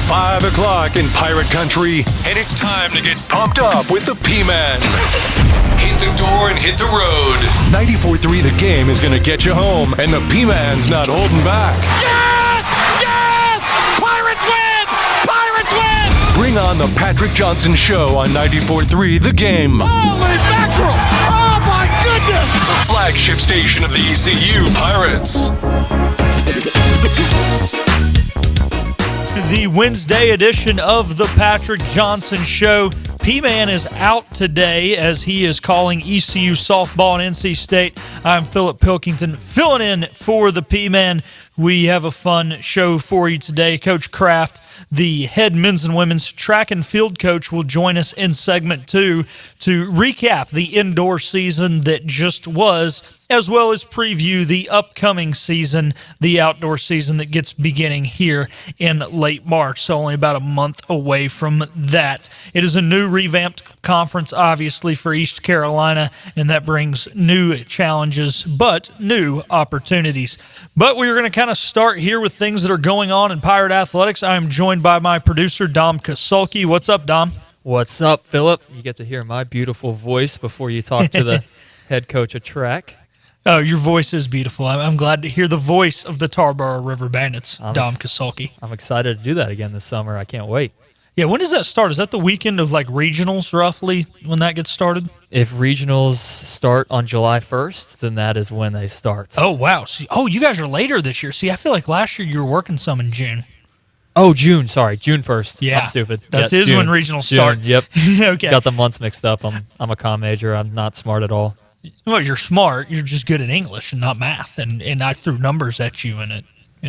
5 o'clock in Pirate Country, and it's time to get pumped up with the P-Man. Hit the door and hit the road. 94.3 The Game is going to get you home, and the P-Man's not holding back. Yes! Yes! Pirates win! Pirates win! Bring on the Patrick Johnson Show on 94.3 The Game. Holy mackerel! Oh, my goodness! The flagship station of the ECU Pirates. The Wednesday edition of the Patrick Johnson Show. P-Man is out today as he is calling ECU softball in NC State. I'm Philip Pilkington filling in for the P-Man. We have a fun show for you today. Coach Kraft, the head men's and women's track and field coach, will join us in segment 2 to recap the indoor season that just was, as well as preview the upcoming season, the outdoor season that gets beginning here in late March, so only about a month away from that. It is a new revamped conference, obviously, for East Carolina, and that brings new challenges, but new opportunities. But we're going to kind of start here with things that are going on in Pirate Athletics. I'm joined by my producer, Dom Kasulki. What's up, Dom? What's up, Philip? You get to hear my beautiful voice before you talk to the head coach of track. Oh, your voice is beautiful. I'm glad to hear the voice of the Tarboro River Bandits, Dom Kasulki. I'm excited to do that again this summer. I can't wait. Yeah, when does that start? Is that the weekend of like regionals roughly when that gets started? If regionals start on July 1st, then that is when they start. Oh, wow. You guys are later this year. See, I feel like last year you were working some in June. Oh, June. Sorry, June 1st. Yeah. I'm stupid. That is when regionals start. June, yep. Okay. Got the months mixed up. I'm a comm major. I'm not smart at all. Well, you're smart. You're just good at English and not math. And I threw numbers at you and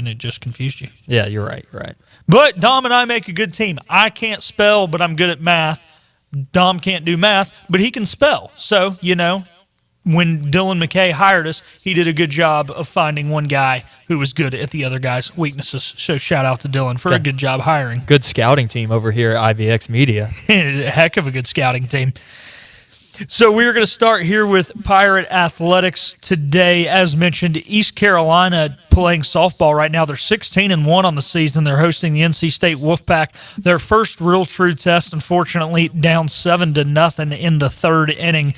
it just confused you. Yeah, you're right. But Dom and I make a good team. I can't spell, but I'm good at math. Dom can't do math, but he can spell. So, when Dylan McKay hired us, he did a good job of finding one guy who was good at the other guy's weaknesses. So shout out to Dylan for a good job hiring. Good scouting team over here at IVX Media. Heck of a good scouting team. So we're going to start here with Pirate Athletics today. As mentioned, East Carolina playing softball right now. They're 16-1 on the season. They're hosting the NC State Wolfpack. Their first real true test, unfortunately, down 7-0 in the third inning.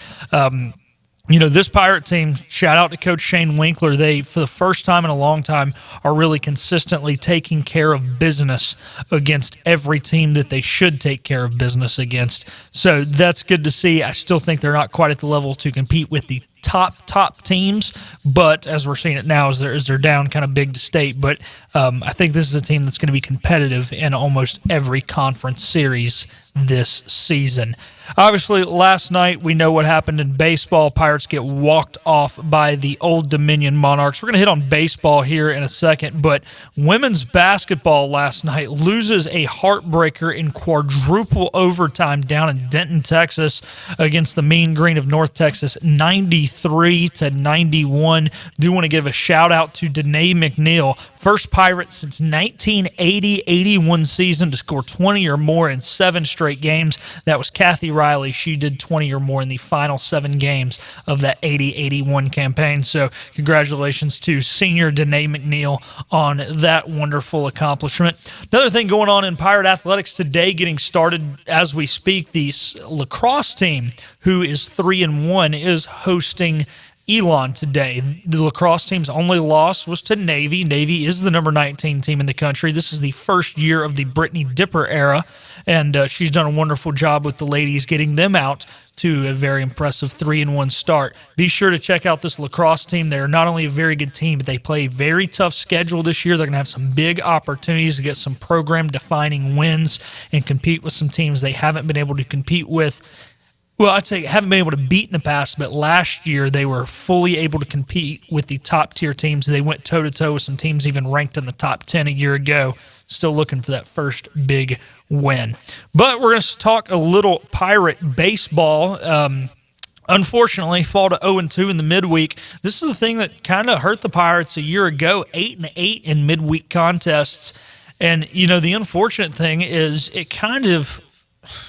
This Pirate team, shout out to Coach Shane Winkler, they, for the first time in a long time, are really consistently taking care of business against every team that they should take care of business against. So that's good to see. I still think they're not quite at the level to compete with the top teams, but as we're seeing it now, as they're down kind of big to state. But I think this is a team that's going to be competitive in almost every conference series this season. Obviously, last night we know what happened in baseball. Pirates get walked off by the Old Dominion Monarchs. We're going to hit on baseball here in a second, but women's basketball last night loses a heartbreaker in quadruple overtime down in Denton, Texas, against the Mean Green of North Texas, 93-91. Do want to give a shout out to Danae McNeil, first Pirate since 1980-81 season to score 20 or more in 7 straight games. That was Kathy Riley. She did 20 or more in the final 7 games of that 80-81 campaign. So congratulations to senior Danae McNeil on that wonderful accomplishment. Another thing going on in Pirate Athletics today, getting started as we speak, the lacrosse team, who is 3-1, is hosting Elon today. The lacrosse team's only loss was to Navy. Navy is the number 19 team in the country. This is the first year of the Brittany Dipper era, and she's done a wonderful job with the ladies getting them out to a very impressive 3-1 start. Be sure to check out this lacrosse team. They're not only a very good team, but they play a very tough schedule this year. They're going to have some big opportunities to get some program-defining wins and compete with some teams they haven't been able to compete with. Well, I'd say haven't been able to beat in the past, but last year they were fully able to compete with the top-tier teams. They went toe-to-toe with some teams even ranked in the top 10 a year ago. Still looking for that first big win. But we're going to talk a little Pirate baseball. Unfortunately, fall to 0-2 in the midweek. This is the thing that kind of hurt the Pirates a year ago, 8-8 in midweek contests. And, the unfortunate thing is it kind of,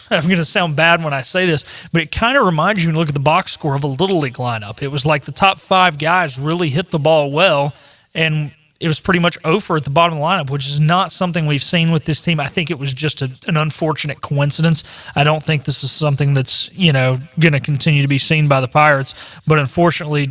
I'm going to sound bad when I say this, but it kind of reminds you when you look at the box score of a Little League lineup. It was like the top 5 guys really hit the ball well, and it was pretty much over at the bottom of the lineup, which is not something we've seen with this team. I think it was just an unfortunate coincidence. I don't think this is something that's, going to continue to be seen by the Pirates. But unfortunately,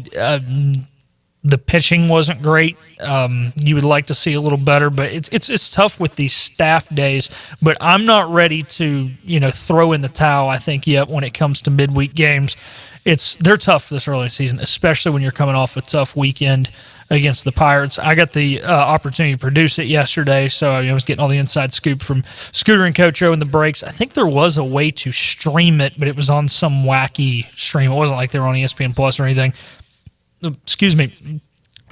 the pitching wasn't great. You would like to see a little better, but it's tough with these staff days. But I'm not ready to throw in the towel, I think, yet when it comes to midweek games. They're tough this early season, especially when you're coming off a tough weekend against the Pirates. I got the opportunity to produce it yesterday, so I was getting all the inside scoop from Scooter and Coach O in the breaks. I think there was a way to stream it, but it was on some wacky stream. It wasn't like they were on ESPN Plus or anything. Excuse me.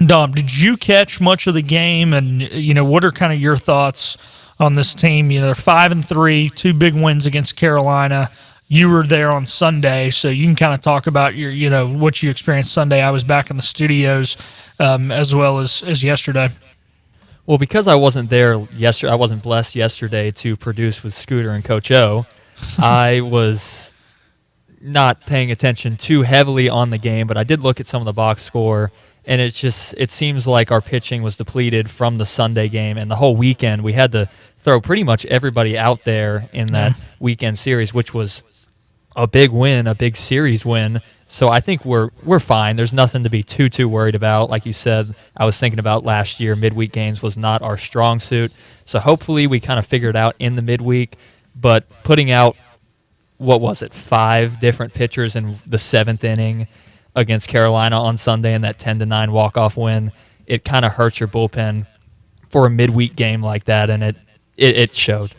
Dom, did you catch much of the game? And, what are kind of your thoughts on this team? They're 5-3, 2 big wins against Carolina. You were there on Sunday, so you can kind of talk about your, what you experienced Sunday. I was back in the studios as well as yesterday. Well, because I wasn't there yesterday, I wasn't blessed yesterday to produce with Scooter and Coach O. I was not paying attention too heavily on the game, but I did look at some of the box score, and it seems like our pitching was depleted from the Sunday game, and the whole weekend we had to throw pretty much everybody out there in that weekend series, which was a big win, a big series win. So I think we're fine. There's nothing to be too worried about. Like you said, I was thinking about last year, midweek games was not our strong suit. So hopefully we kind of figured out in the midweek, but putting out, 5 different pitchers in the 7th inning against Carolina on Sunday in that 10-9 walk-off win, it kind of hurts your bullpen for a midweek game like that, and it showed.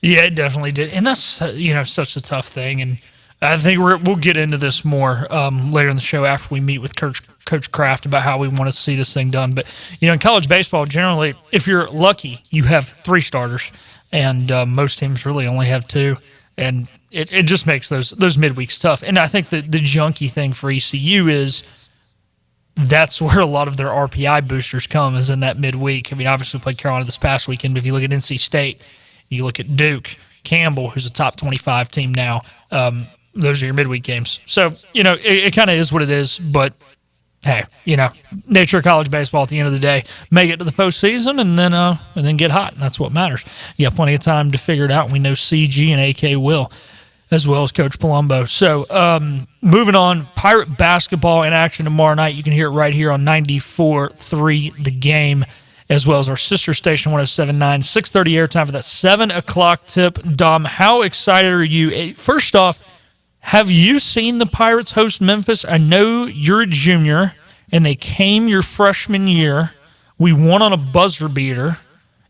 Yeah, it definitely did. And that's, such a tough thing. And I think we'll get into this more later in the show after we meet with Coach Kraft about how we want to see this thing done. But, in college baseball, generally, if you're lucky, you have 3 starters, and most teams really only have 2. And it just makes those midweeks tough. And I think the junky thing for ECU is that's where a lot of their RPI boosters come, is in that midweek. I mean, obviously we played Carolina this past weekend, but if you look at NC State, you look at Duke, Campbell, who's a top 25 team now, those are your midweek games. So, it kind of is what it is, but hey, nature of college baseball at the end of the day, make it to the postseason and then get hot. And that's what matters. You got plenty of time to figure it out. And we know CG and AK will, as well as Coach Palumbo. So, moving on, Pirate basketball in action tomorrow night. You can hear it right here on 94.3 The Game, as well as our sister station, 107.9, 6:30 airtime for that 7 o'clock tip. Dom, how excited are you? First off, have you seen the Pirates host Memphis? I know you're a junior, and they came your freshman year. We won on a buzzer beater.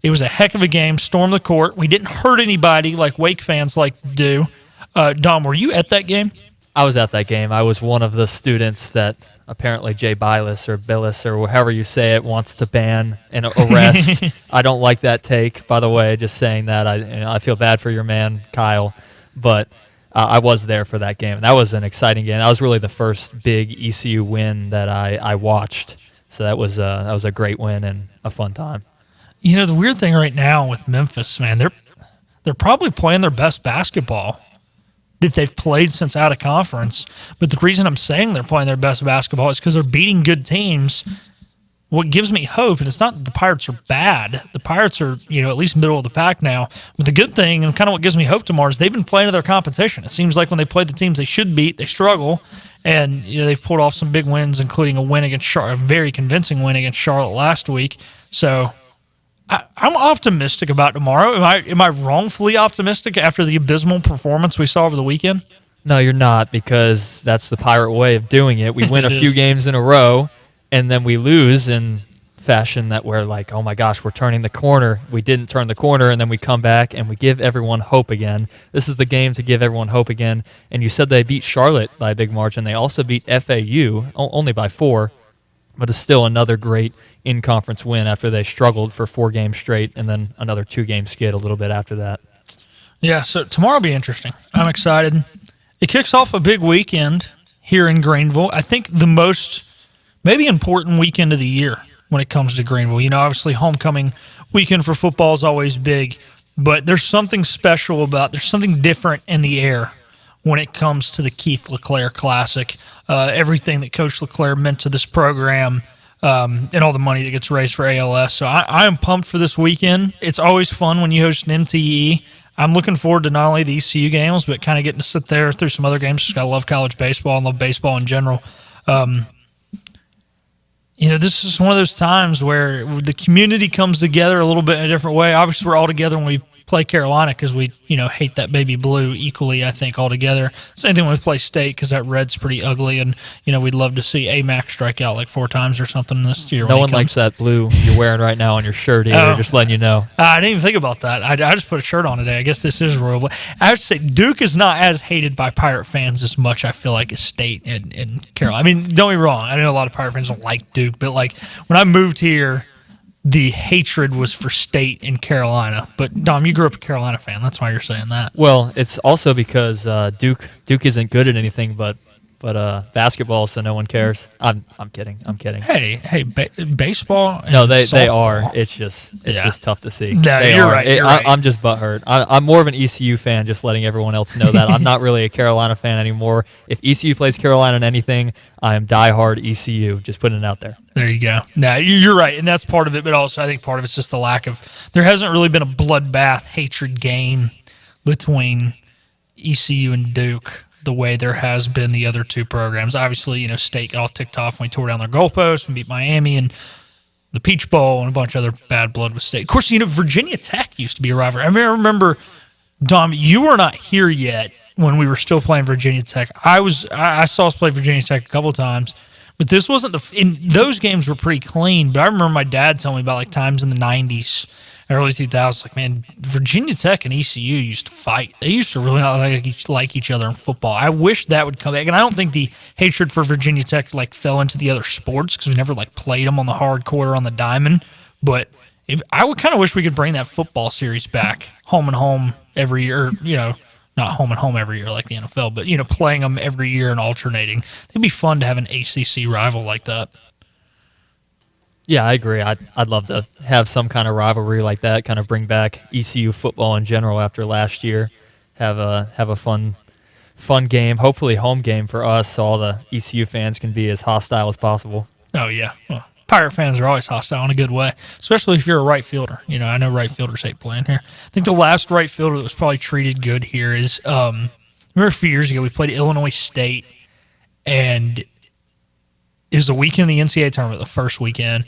It was a heck of a game, stormed the court. We didn't hurt anybody like Wake fans like to do. Dom, were you at that game? I was at that game. I was one of the students that apparently Jay Bilas or however you say it wants to ban and arrest. I don't like that take, by the way, just saying that. I feel bad for your man, Kyle. But I was there for that game. That was an exciting game. That was really the first big ECU win that I watched. So that was a great win and a fun time. The weird thing right now with Memphis, man, they're probably playing their best basketball that they've played since out of conference. But the reason I'm saying they're playing their best basketball is because they're beating good teams. What gives me hope, and it's not that the Pirates are bad. The Pirates are, at least middle of the pack now. But the good thing, and kind of what gives me hope tomorrow, is they've been playing to their competition. It seems like when they play the teams they should beat, they struggle. And they've pulled off some big wins, including a win against Charlotte, a very convincing win against Charlotte last week. So I'm optimistic about tomorrow. Am I wrongfully optimistic after the abysmal performance we saw over the weekend? No, you're not, because that's the Pirate way of doing it. We win a few games in a row, and then we lose in fashion that we're like, oh my gosh, we're turning the corner. We didn't turn the corner, and then we come back and we give everyone hope again. This is the game to give everyone hope again. And you said they beat Charlotte by a big margin. They also beat FAU, only by 4, but it's still another great in-conference win after they struggled for 4 games straight and then another 2-game skid a little bit after that. Yeah, so tomorrow will be interesting. I'm excited. It kicks off a big weekend here in Greenville. I think the most maybe important weekend of the year when it comes to Greenville. Obviously homecoming weekend for football is always big, but there's something special there's something different in the air when it comes to the Keith LeClaire Classic. Everything that Coach LeClaire meant to this program, and all the money that gets raised for ALS. So I am pumped for this weekend. It's always fun when you host an MTE. I'm looking forward to not only the ECU games, but kind of getting to sit there through some other games. Just got to love college baseball and love baseball in general. This is one of those times where the community comes together a little bit in a different way. Obviously, we're all together when we play Carolina because we, hate that baby blue equally, I think, altogether. Same thing when we play State because that red's pretty ugly, and, we'd love to see AMAC strike out like 4 times or something this year. No one likes that blue you're wearing right now on your shirt either, just letting you know. I didn't even think about that. I just put a shirt on today. I guess this is Royal Blue. I would say Duke is not as hated by Pirate fans as much, I feel like, as State and Carolina. I mean, don't get me wrong. I know a lot of Pirate fans don't like Duke, but, like, when I moved here, the hatred was for State and Carolina. But, Dom, you grew up a Carolina fan. That's why you're saying that. Well, it's also because Duke isn't good at anything but basketball, so no one cares. I'm kidding. Hey, baseball. No, they are. It's just tough to see. No, you're right. I'm just butthurt. I'm more of an ECU fan, just letting everyone else know that. I'm not really a Carolina fan anymore. If ECU plays Carolina in anything, I am diehard ECU. Just putting it out there. There you go. No, you're right, and that's part of it. But also, I think part of it's just the lack of. There hasn't really been a bloodbath hatred game between ECU and Duke the way there has been the other two programs. Obviously, State got all ticked off when we tore down their goalposts and beat Miami and the Peach Bowl and a bunch of other bad blood with State. Of course, Virginia Tech used to be a rivalry. I mean, I remember, Dom, you were not here yet when we were still playing Virginia Tech. I saw us play Virginia Tech a couple of times, but this wasn't those games were pretty clean. But I remember my dad telling me about like times in the 90s, early 2000s, like, man, Virginia Tech and ECU used to fight. They used to really not like each other in football. I wish that would come back. And I don't think the hatred for Virginia Tech fell into the other sports because we never played them on the hardcourt or on the diamond. But I would kind of wish we could bring that football series back, home and home every year. Not home and home every year like the NFL, but playing them every year and alternating. It'd be fun to have an ACC rival like that. Yeah, I agree. I'd love to have some kind of rivalry like that, kind of bring back ECU football in general after last year. Have a fun game, hopefully home game for us, so all the ECU fans can be as hostile as possible. Oh, yeah. Well, Pirate fans are always hostile in a good way, especially if you're a right fielder. I know right fielders hate playing here. I think the last right fielder that was probably treated good here is, remember a few years ago we played Illinois State, and it was the weekend of the NCAA tournament, the first weekend,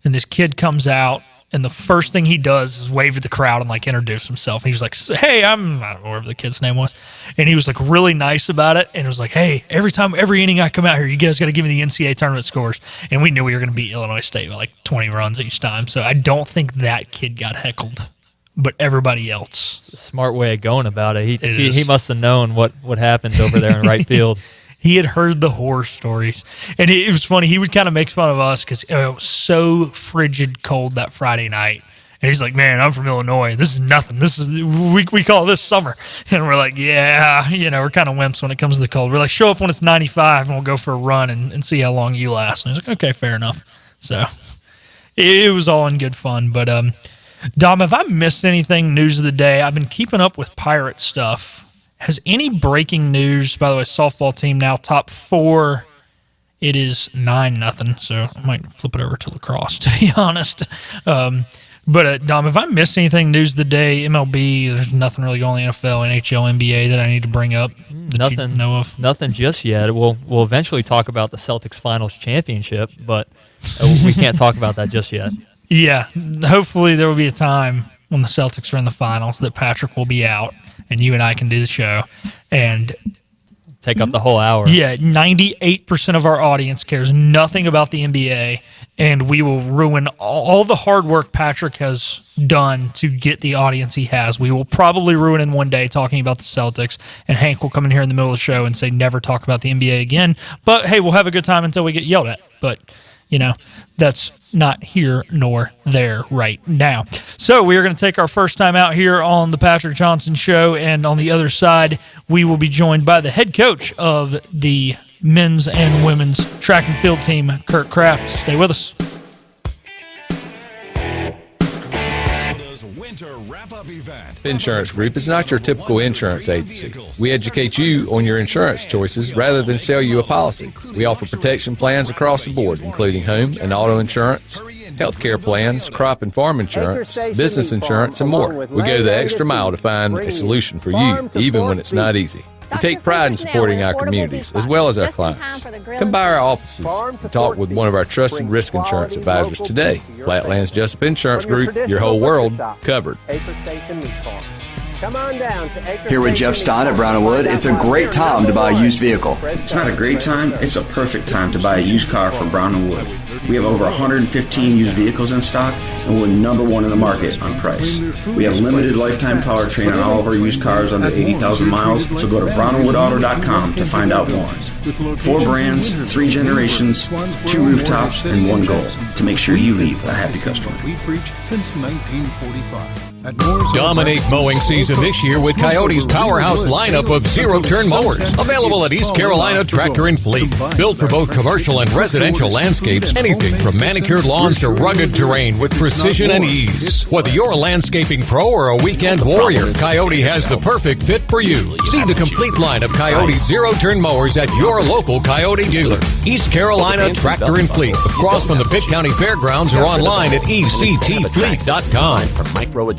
and this kid comes out, and the first thing he does is wave at the crowd and introduce himself. He was like, "Hey, I don't know whatever the kid's name was," and he was really nice about it. And it was like, "Hey, every inning I come out here, you guys got to give me the NCAA tournament scores." And we knew we were going to beat Illinois State by 20 runs each time. So I don't think that kid got heckled, but everybody else. Smart way of going about it. He must have known what happened over there in right field. He had heard the horror stories. And it was funny. He would kind of make fun of us because it was so frigid cold that Friday night. And he's like, "Man, I'm from Illinois. This is nothing. We call this summer." And we're like, "Yeah, we're kind of wimps when it comes to the cold." We're like, "Show up when it's 95 and we'll go for a run and see how long you last." And he's like, "Okay, fair enough." So it was all in good fun. But, Dom, have I missed anything news of the day? I've been keeping up with Pirate stuff. Has any breaking news? By the way, softball team now top 4. It is 9-0. So I might flip it over to lacrosse, to be honest. But Dom, have I missed anything news of the day? MLB, there's nothing really going on in the NFL, NHL, NBA that I need to bring up that nothing, you know of? Nothing just yet. We'll eventually talk about the Celtics Finals championship, but we can't talk about that just yet. Yeah, hopefully there will be a time when the Celtics are in the finals that Patrick will be out and you and I can do the show and take up the whole hour. Yeah, 98% of our audience cares nothing about the NBA, and we will ruin all the hard work Patrick has done to get the audience he has. We will probably ruin in one day talking about the Celtics, and Hank will come in here in the middle of the show and say never talk about the NBA again. But, hey, we'll have a good time until we get yelled at. But, that's not here nor there right now. So we are going to take our first time out here on the Patrick Johnson Show, and on the other side, we will be joined by the head coach of the men's and women's track and field team, Kurt Kraft. Stay with us. wrap-up event. Insurance Group is not your typical insurance agency. We educate you on your insurance choices rather than sell you a policy. We offer protection plans across the board, including home and auto insurance, healthcare plans, crop and farm insurance, business insurance, and more. We go the extra mile to find a solution for you, even when it's not easy. We take pride in supporting our communities as well as our clients. Come by our offices and talk with one of our trusted risk insurance advisors today. Flatlands Jessup Insurance Group, your whole world covered. Come on down to Acre Here with Jeff Stein at Brown & Wood. It's a great time to buy a used vehicle. It's not a great time, it's a perfect time to buy a used car from Brown & Wood. We have over 115 used vehicles in stock, and we're number one in the market on price. We have limited lifetime powertrain on all of our used cars under 80,000 miles, so go to brownandwoodauto.com to find out more. 4 brands, 3 generations, 2 rooftops, and 1 goal, to make sure you leave a happy customer. We preach since 1945. Dominate mowing season this year with Coyote's powerhouse lineup of zero-turn mowers. Available at East Carolina Tractor and Fleet. Built for both commercial and residential landscapes, anything from manicured lawns to rugged terrain with precision and ease. Whether you're a landscaping pro or a weekend warrior, Coyote has the perfect fit for you. See the complete line of Coyote zero-turn mowers at your local Coyote dealer. East Carolina Tractor and Fleet. Across from the Pitt County Fairgrounds or online at ectfleet.com.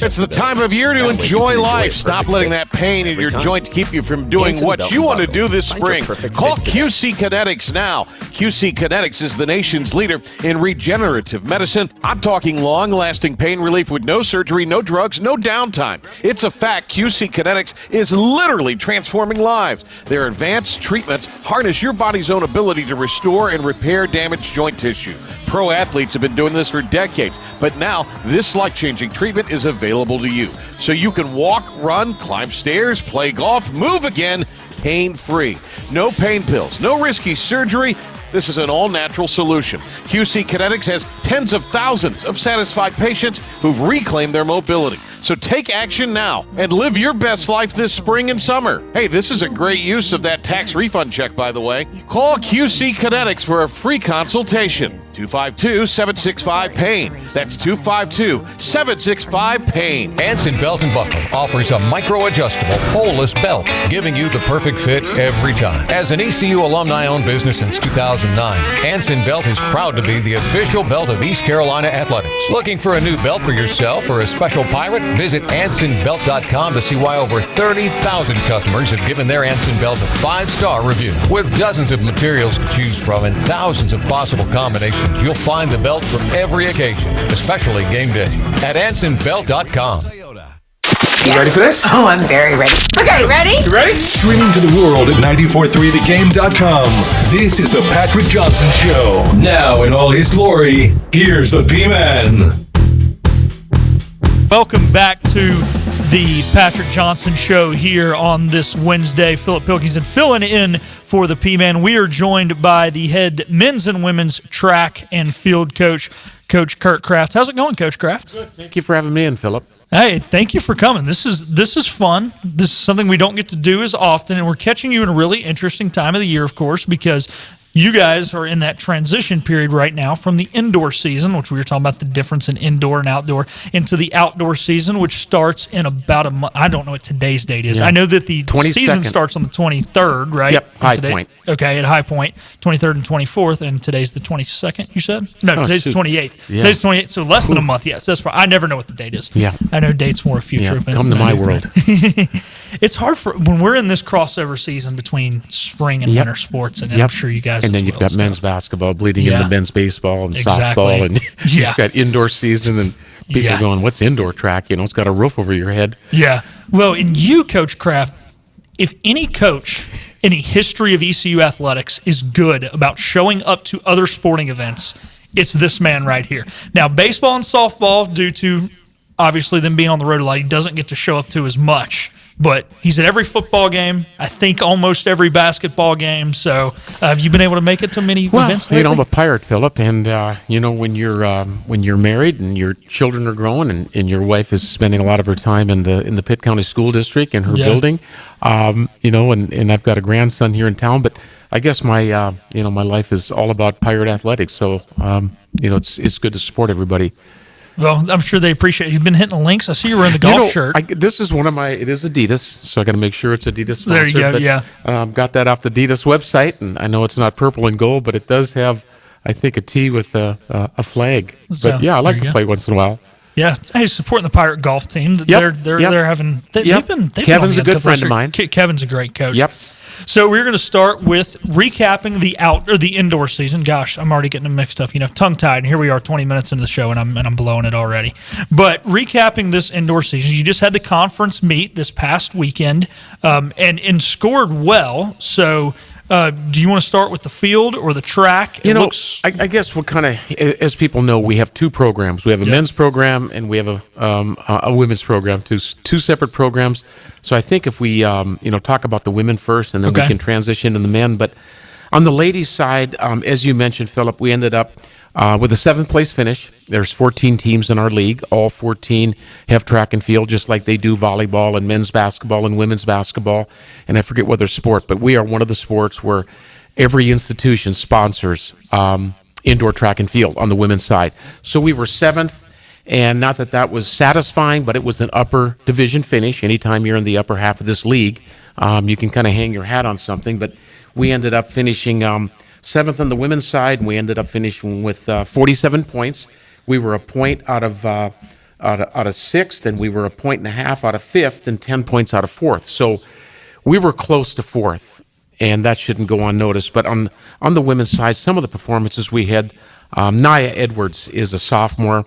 It's the time of year to enjoy life. Stop letting that pain in your joint keep you from doing what you want to do this spring. Call QC Kinetics now. QC Kinetics is the nation's leader in regenerative medicine. I'm talking long-lasting pain relief with no surgery, no drugs, no downtime. It's a fact. QC Kinetics is literally transforming lives. Their advanced treatments harness your body's own ability to restore and repair damaged joint tissue. Pro athletes have been doing this for decades, but now this life-changing treatment is available to you. So you can walk, run, climb stairs, play golf, move again, pain-free. No pain pills, no risky surgery. This is an all-natural solution. QC Kinetics has tens of thousands of satisfied patients who've reclaimed their mobility. So take action now and live your best life this spring and summer. Hey, this is a great use of that tax refund check, by the way. Call QC Kinetics for a free consultation. 252-765-PAIN. That's 252-765-PAIN. Anson Belt & Buckle offers a micro-adjustable, holeless belt, giving you the perfect fit every time. As an ECU alumni-owned business since 2009, Anson Belt is proud to be the official belt of East Carolina Athletics. Looking for a new belt for yourself or a special pirate? Visit AnsonBelt.com to see why over 30,000 customers have given their Anson Belt a 5-star review. With dozens of materials to choose from and thousands of possible combinations, you'll find the belt for every occasion, especially game day. At AnsonBelt.com. You ready for this? Oh, I'm very ready. Okay, ready? You ready? Streaming to the world at 943thegame.com. This is the Patrick Johnson Show. Now in all his glory, here's the P-Man. Welcome back to the Patrick Johnson Show here on this Wednesday. Philip Pilkington filling in for the P-Man. We are joined by the head men's and women's track and field coach, Coach Kurt Kraft. How's it going, Coach Kraft? Good. Thank you for having me in, Philip. Hey, thank you for coming. This is fun. This is something we don't get to do as often, and we're catching you in a really interesting time of the year, of course, because you guys are in that transition period right now from the indoor season, which we were talking about the difference in indoor and outdoor, into the outdoor season, which starts in about a month. I don't know what today's date is. Yeah. I know that the 22nd. Season starts on the 23rd, right? Yep, High Point. Okay, at High Point, 23rd and 24th, and today's the 22nd, you said? No, today's the 28th. Yeah. Today's the 28th, so less than a month, yes. That's right. I never know what the date is. Yeah. I know dates more future events. Come to my world. It's hard when we're in this crossover season between spring and winter sports, and I'm sure you guys. And then you've got men's basketball bleeding into men's baseball and softball, and you've got indoor season, and people are going, "What's indoor track? You know, it's got a roof over your head." Yeah. Well, and you, Coach Kraft, if any coach in the history of ECU athletics is good about showing up to other sporting events, it's this man right here. Now, baseball and softball, due to obviously them being on the road a lot, he doesn't get to show up to as much. But he's at every football game, I think almost every basketball game. So have you been able to make it to many events lately? You know, I'm a pirate, Philip, and you know, when you're married and your children are growing and your wife is spending a lot of her time in the Pitt County School District in her building, you know, and I've got a grandson here in town, but I guess my my life is all about pirate athletics. So you know, it's good to support everybody. Well, I'm sure they appreciate it. You've been hitting the links. I see you wearing the golf shirt. This is one of my. It is Adidas, so I got to make sure it's Adidas sponsor. There you go. But, yeah. Got that off the Adidas website, and I know it's not purple and gold, but it does have, I think, a T with a flag. So, but yeah, I like to play once in a while. Yeah, hey, supporting the Pirate golf team. They're having. They've been Kevin's a good friend of mine. Kevin's a great coach. Yep. So we're going to start with recapping the indoor season. Gosh, I'm already getting them mixed up. Tongue tied. And here we are, 20 minutes into the show, and I'm blowing it already. But recapping this indoor season, you just had the conference meet this past weekend, and scored well. So. Do you want to start with the field or the track? I guess what kind of, as people know, we have two programs. We have a men's program and we have a women's program, two separate programs. So I think if we, talk about the women first and then we can transition to the men. But on the ladies' side, as you mentioned, Philip, we ended up with a 7th place finish. There's 14 teams in our league. All 14 have track and field, just like they do volleyball and men's basketball and women's basketball. And I forget what their sport, but we are one of the sports where every institution sponsors indoor track and field on the women's side. So we were 7th, and not that was satisfying, but it was an upper division finish. Anytime you're in the upper half of this league, you can kind of hang your hat on something. But we ended up finishing 7th on the women's side, and we ended up finishing with 47 points. We were a point out of 6th, and we were a point and a half out of 5th, and 10 points out of 4th. So we were close to 4th, and that shouldn't go unnoticed. But on the women's side, some of the performances we had, Nia Edwards is a sophomore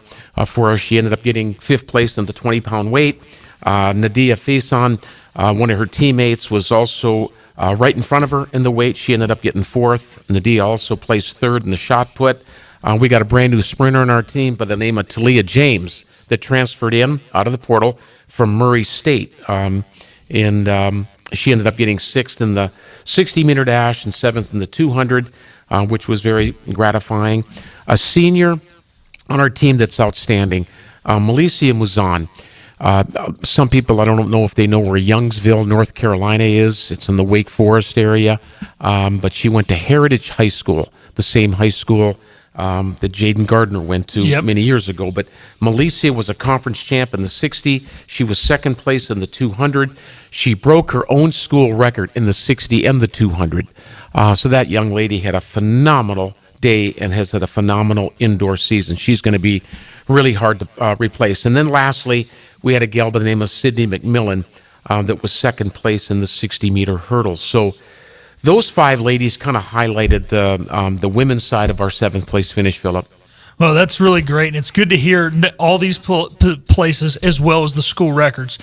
for us. She ended up getting 5th place in the 20-pound weight. Nadia Faison, one of her teammates, was also right in front of her in the weight. She ended up getting 4th. Nadia also placed 3rd in the shot put. We got a brand new sprinter on our team by the name of Talia James that transferred in out of the portal from Murray State. And she ended up getting 6th in the 60-meter dash and 7th in the 200, which was very gratifying. A senior on our team that's outstanding, Melissa Muzan. Some people, I don't know if they know where Youngsville, North Carolina is. It's in the Wake Forest area. But she went to Heritage High School, the same high school that Jaden Gardner went to many years ago. But Melissa was a conference champ in the 60. She was 2nd place in the 200. She broke her own school record in the 60 and the 200. So that young lady had a phenomenal day and has had a phenomenal indoor season. She's going to be really hard to replace. And then lastly, we had a gal by the name of Sydney McMillan that was 2nd place in the 60-meter hurdle. So those 5 ladies kind of highlighted the women's side of our 7th place finish, Philip. Well, that's really great, and it's good to hear all these places as well as the school records.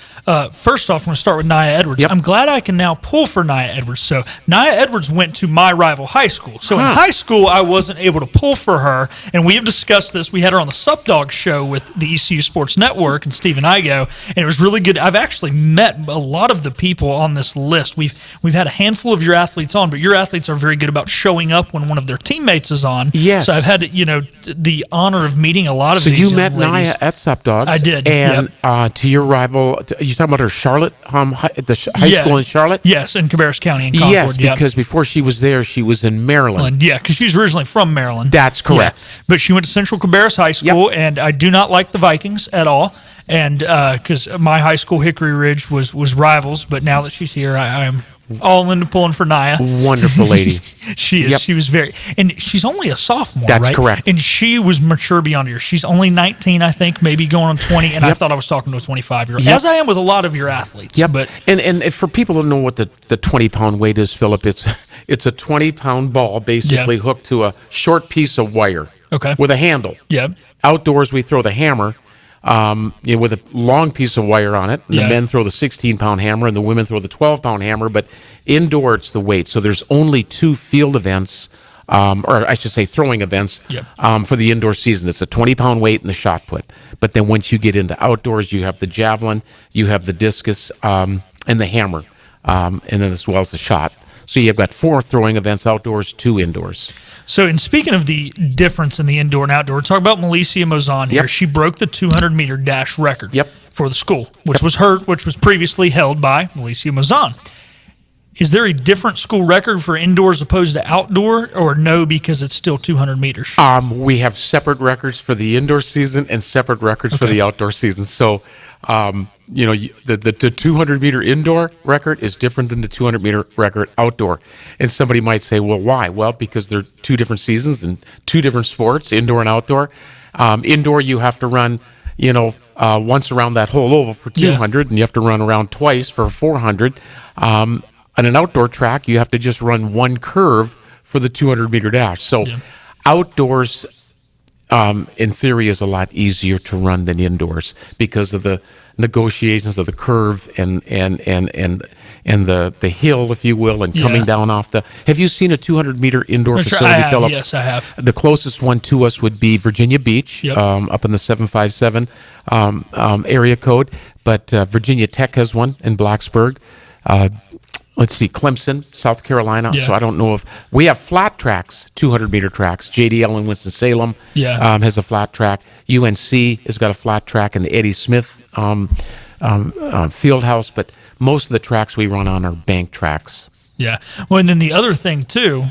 First off, I'm going to start with Nia Edwards. I'm glad I can now pull for Nia Edwards. So Nia Edwards went to my rival high school. So in high school, I wasn't able to pull for her, and we have discussed this. We had her on the Sup Dog show with the ECU Sports Network and Stephen Igo, and it was really good. I've actually met a lot of the people on this list. We've had a handful of your athletes on, but your athletes are very good about showing up when one of their teammates is on. Yes. So I've had, the honor of meeting a lot of these young ladies. So you met Nia at Sup Dogs? I did. And to your rival, you talking about her Charlotte, the high school in Charlotte? Yes, in Cabarrus County in Concord. Yes, because before she was there, she was in Maryland. Yeah, because she's originally from Maryland. That's correct. Yeah. But she went to Central Cabarrus High School, and I do not like the Vikings at all. And because my high school, Hickory Ridge, was rivals, but now that she's here, I'm all into pulling for Nia. Wonderful lady. She is. Yep. She was very, and she's only a sophomore. That's right? correct. And she was mature beyond years. She's only 19, I think, maybe going on 20. And I thought I was talking to a 25-year-old, as I am with a lot of your athletes. Yep. But and for people who know what the 20-pound weight is, Philip, it's a 20-pound ball basically hooked to a short piece of wire. Okay. With a handle. Yeah. Outdoors, we throw the hammer. With a long piece of wire on it. And the men throw the 16-pound hammer and the women throw the 12-pound hammer, but indoor it's the weight. So there's only 2 field events, or I should say throwing events, for the indoor season. It's a 20-pound weight and the shot put. But then once you get into outdoors, you have the javelin, you have the discus, and the hammer, and then as well as the shot. So you've got 4 throwing events outdoors, 2 indoors. So, in speaking of the difference in the indoor and outdoor, we're talking about Melissa Mozan here. She broke the 200-meter dash record for the school, which was previously held by Melissa Mozan. Is there a different school record for indoor as opposed to outdoor, or no, because it's still 200 meters? We have separate records for the indoor season and separate records for the outdoor season. So, the 200-meter indoor record is different than the 200-meter record outdoor. And somebody might say, well, why? Well, because they're two different seasons and two different sports, indoor and outdoor. Indoor, you have to run, once around that whole oval for 200, and you have to run around twice for 400. On an outdoor track, you have to just run one curve for the 200-meter dash. So outdoors, in theory, is a lot easier to run than indoors because of the negotiations of the curve and the hill, if you will, and coming down off the. Have you seen a 200-meter indoor facility, Philip? Yes, I have. The closest one to us would be Virginia Beach, up in the 757 area code. But Virginia Tech has one in Blacksburg. Let's see, Clemson, South Carolina. So I don't know if we have flat tracks, 200-meter tracks. JDL in Winston-Salem has a flat track. UNC has got a flat track in the Eddie Smith field house. But most of the tracks we run on are bank tracks. Yeah. Well, and then the other thing, too,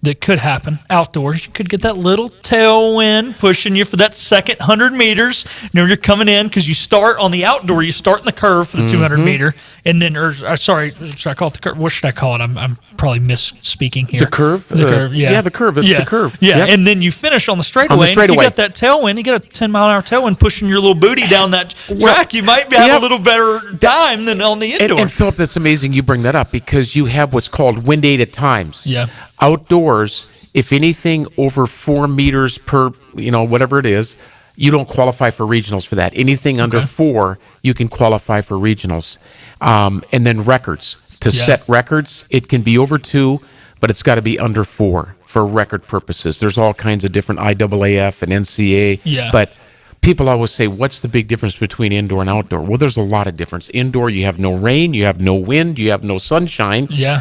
that could happen outdoors, you could get that little tailwind pushing you for that second 100 meters. You're coming in because you start on the outdoor, you start in the curve for the 200 meter, and then, should I call it the curve? What should I call it? I'm probably misspeaking here. The curve? The curve, yeah. Yeah, the curve. It's the curve. Yeah, and then you finish on the straightaway. And if you got that tailwind, you got a 10-mile-an-hour tailwind pushing your little booty down that track, you might have a little better time than on the indoor. And Philip, that's amazing you bring that up because you have what's called wind-aided times. Yeah. Outdoors, if anything over 4 meters per, whatever it is, you don't qualify for regionals for that. Anything under 4, you can qualify for regionals. And then records. To set records, it can be over 2, but it's got to be under 4 for record purposes. There's all kinds of different IAAF and NCAA. Yeah. But people always say, what's the big difference between indoor and outdoor? Well, there's a lot of difference. Indoor, you have no rain, you have no wind, you have no sunshine. Yeah.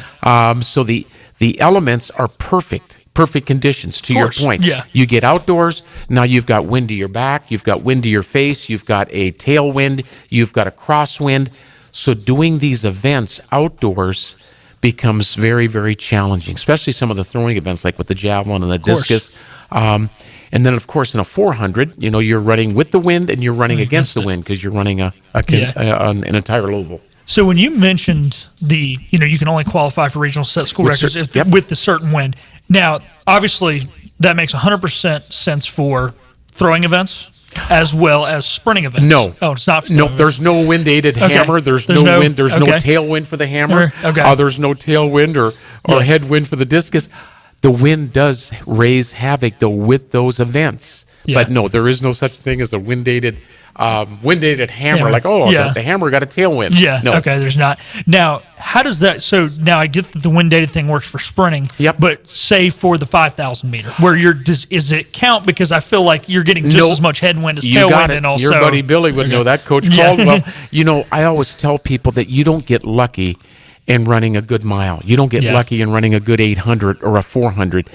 So the elements are perfect conditions, to your point. Yeah. You get outdoors, now you've got wind to your back, you've got wind to your face, you've got a tailwind, you've got a crosswind. So doing these events outdoors becomes very, very challenging, especially some of the throwing events like with the javelin and the discus. And then, of course, in a 400, you're running with the wind and you're running against the wind because you're running an entire oval. So when you mentioned you can only qualify for regional set school records with the certain wind. Now, obviously, that makes 100% sense for throwing events as well as sprinting events. No. Oh, it's not. No, there's no wind-aided hammer. There's no wind. There's no tailwind for the hammer. There's no tailwind or headwind for the discus. The wind does raise havoc, though, with those events. Yeah. But no, there is no such thing as a wind-aided hammer. Like, the hammer got a tailwind. Yeah, no. Okay, there's not. Now, how does that, so now I get that the wind-aided thing works for sprinting, but say for the 5,000 meter, where is it count? Because I feel like you're getting just as much headwind as tailwind. And also, your buddy Billy would know that, Coach Caldwell. I always tell people that you don't get lucky in running a good mile. You don't get lucky in running a good 800 or a 400.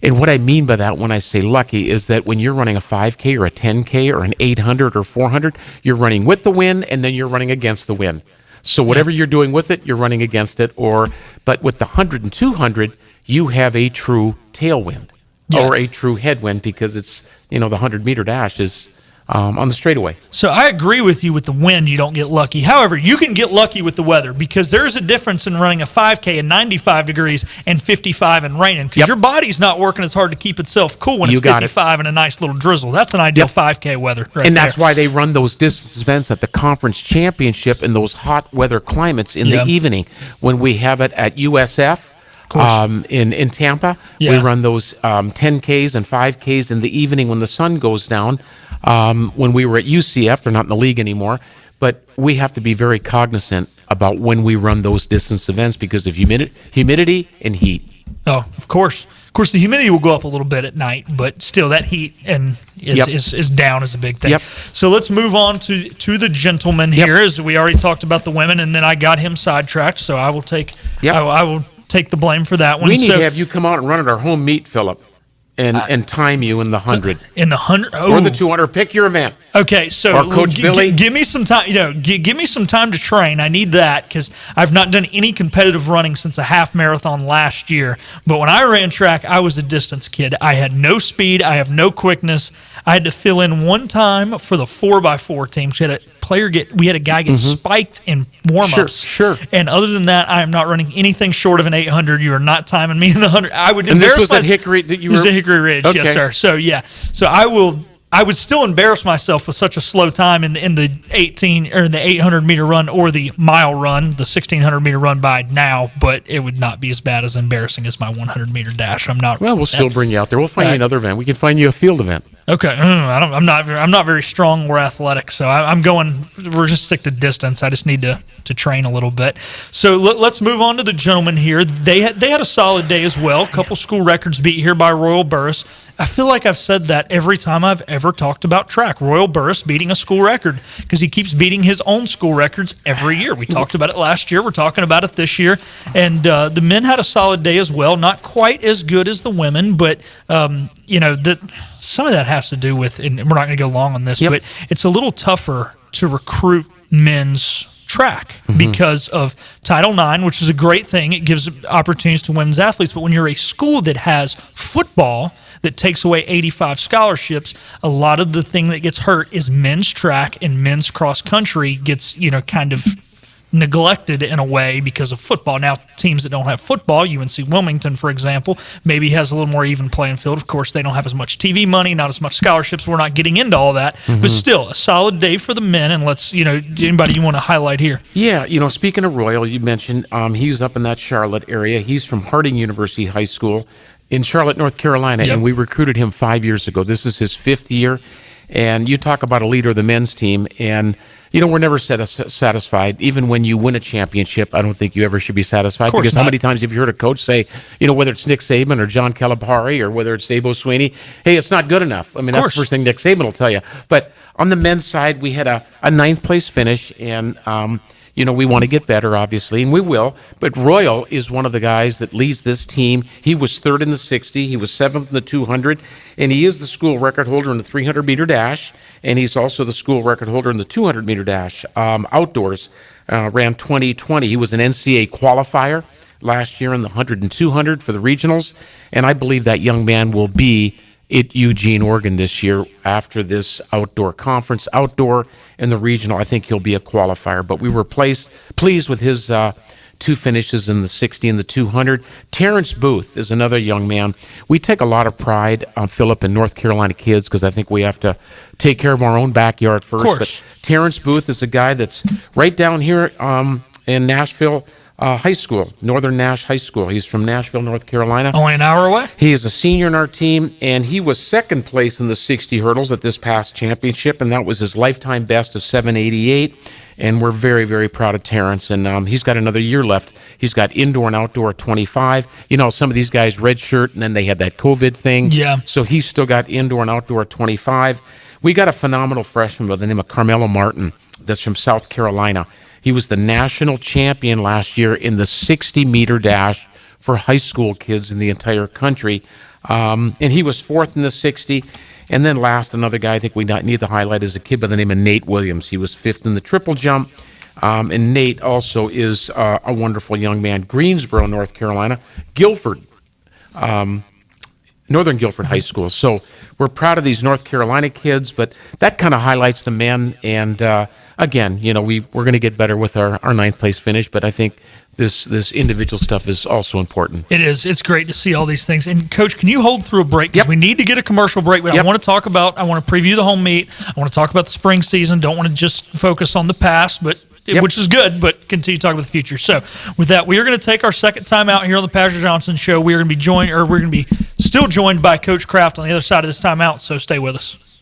And what I mean by that when I say lucky is that when you're running a 5K or a 10K or an 800 or 400, you're running with the wind and then you're running against the wind. So whatever you're doing with it, you're running against it. But with the 100 and 200, you have a true tailwind or a true headwind because it's, the 100-meter dash is on the straightaway. So I agree with you with the wind, you don't get lucky. However, you can get lucky with the weather because there's a difference in running a 5K in 95 degrees and 55 and raining because your body's not working as hard to keep itself cool when it's 55 and a nice little drizzle. That's an ideal 5K weather and that's why they run those distance events at the conference championship in those hot weather climates in the evening. When we have it at USF, in Tampa, we run those 10Ks and 5Ks in the evening when the sun goes down. When we were at UCF, they're not in the league anymore, but we have to be very cognizant about when we run those distance events because of humidity and heat. Oh, of course. Of course, the humidity will go up a little bit at night, but still that heat is down is a big thing. So let's move on to the gentleman here, as we already talked about the women, and then I got him sidetracked, so I will take I will take the blame for that one. We need to have you come out and run at our home meet, Philip. and time you in the 100. In the 100? Or the 200. Pick your event. Okay, so or Coach Billy. Give me some time. Give me some time to train. I need that because I've not done any competitive running since a half marathon last year. But when I ran track, I was a distance kid. I had no speed. I have no quickness. I had to fill in one time for the 4x4 team. We had a guy get spiked in warm-ups. Sure. And other than that, I am not running anything short of an 800. You are not timing me in the 100. I would. And this was at Hickory that you were. This is at Hickory Ridge, okay. Yes, sir. So yeah. So I would still embarrass myself with such a slow time in the 18 or the 800 meter run or the mile run, the 1600 meter run by now, but it would not be as bad as embarrassing as my 100 meter dash. I'm not. Well, we'll still bring you out there. We'll find you another event. We can find you a field event. Okay, I'm not very strong or athletic, so I'm going. We're just stick to distance. I just need to train a little bit. So let's move on to the gentlemen here. They had a solid day as well. A couple school records beat here by Royal Burris. I feel like I've said that every time I've ever talked about track. Royal Burris beating a school record because he keeps beating his own school records every year. We talked about it last year. We're talking about it this year. And the men had a solid day as well. Not quite as good as the women, but some of that has to do with, and we're not going to go long on this, but it's a little tougher to recruit men's track because of Title IX, which is a great thing. It gives opportunities to women's athletes. But when you're a school that has football that takes away 85 scholarships, a lot of the thing that gets hurt is men's track, and men's cross country gets, kind of neglected in a way because of football. Now, teams that don't have football, UNC Wilmington, for example, maybe has a little more even playing field. Of course, they don't have as much TV money, not as much scholarships. We're not getting into all that. But still, a solid day for the men. And let's, anybody you want to highlight here? Yeah, speaking of Royal, you mentioned he's up in that Charlotte area. He's from Harding University High School in Charlotte, North Carolina, and we recruited him 5 years ago. This is his 5th year. And you talk about a leader of the men's team, and we're never satisfied. Even when you win a championship, I don't think you ever should be satisfied. Because how many times have you heard a coach say, whether it's Nick Saban or John Calipari or whether it's Dabo Sweeney, hey, it's not good enough. I mean, that's the first thing Nick Saban will tell you. But on the men's side, we had a 9th place finish, and we want to get better, obviously, and we will. But Royal is one of the guys that leads this team. He was 3rd in the 60. He was 7th in the 200. And he is the school record holder in the 300-meter dash. And he's also the school record holder in the 200-meter dash. Outdoors ran 20:20. He was an NCAA qualifier last year in the 100 and 200 for the regionals. And I believe that young man will be at Eugene, Oregon this year after this outdoor conference. Outdoor and the regional, I think he'll be a qualifier. But we were pleased with his 2 finishes in the 60 and the 200. Terrence Booth is another young man. We take a lot of pride, Philip, in North Carolina kids because I think we have to take care of our own backyard first. But Terrence Booth is a guy that's right down here in Nashville High School, Northern Nash High School. He's from Nashville, North Carolina. Only an hour away? He is a senior in our team, and he was 2nd place in the 60 hurdles at this past championship, and that was his lifetime best of 7:88. And we're very, very proud of Terrence, and he's got another year left. He's got indoor and outdoor at 25. Some of these guys redshirt, and then they had that COVID thing. Yeah. So he's still got indoor and outdoor at 25. We got a phenomenal freshman by the name of Carmelo Martin that's from South Carolina. He was the national champion last year in the 60-meter dash for high school kids in the entire country. And he was 4th in the 60. And then last, another guy I think we need to highlight is a kid by the name of Nate Williams. He was 5th in the triple jump. And Nate also is a wonderful young man. Greensboro, North Carolina. Guilford, Northern Guilford High School. So we're proud of these North Carolina kids, but that kind of highlights the men. And again, we're going to get better with our 9th place finish, but I think this individual stuff is also important. It is. It's great to see all these things. And Coach, can you hold through a break? Because we need to get a commercial break. But I want to preview the home meet. I want to talk about the spring season. Don't want to just focus on the past, which is good, but continue to talk about the future. So with that, we are going to take our second time out here on the Pastor Johnson Show. We're going to be still joined by Coach Kraft on the other side of this time out. So stay with us.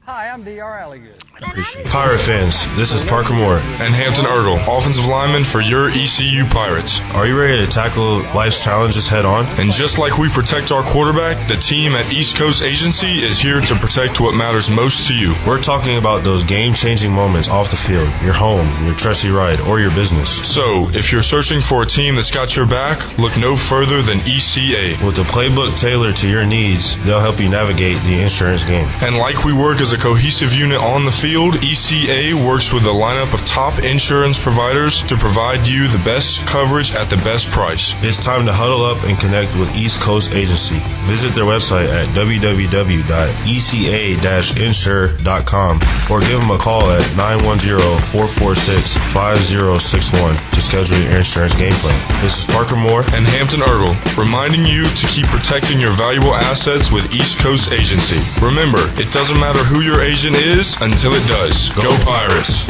Hi, I'm D.R. Alligood. Appreciate it. Pirate fans, this is Parker Moore and Hampton Ergel, offensive lineman for your ECU Pirates. Are you ready to tackle life's challenges head on? And just like we protect our quarterback, the team at East Coast Agency is here to protect what matters most to you. We're talking about those game-changing moments off the field, your home, your trusty ride, or your business. So, if you're searching for a team that's got your back, look no further than ECA. With a playbook tailored to your needs, they'll help you navigate the insurance game. And like we work as a cohesive unit on the field, ECA works with a lineup of top insurance providers to provide you the best coverage at the best price. It's time to huddle up and connect with East Coast Agency. Visit their website at www.eca-insure.com or give them a call at 910-446-5061 to schedule your insurance game plan. This is Parker Moore and Hampton Ergel, reminding you to keep protecting your valuable assets with East Coast Agency. Remember, it doesn't matter who your agent is until it does. Go Pirates!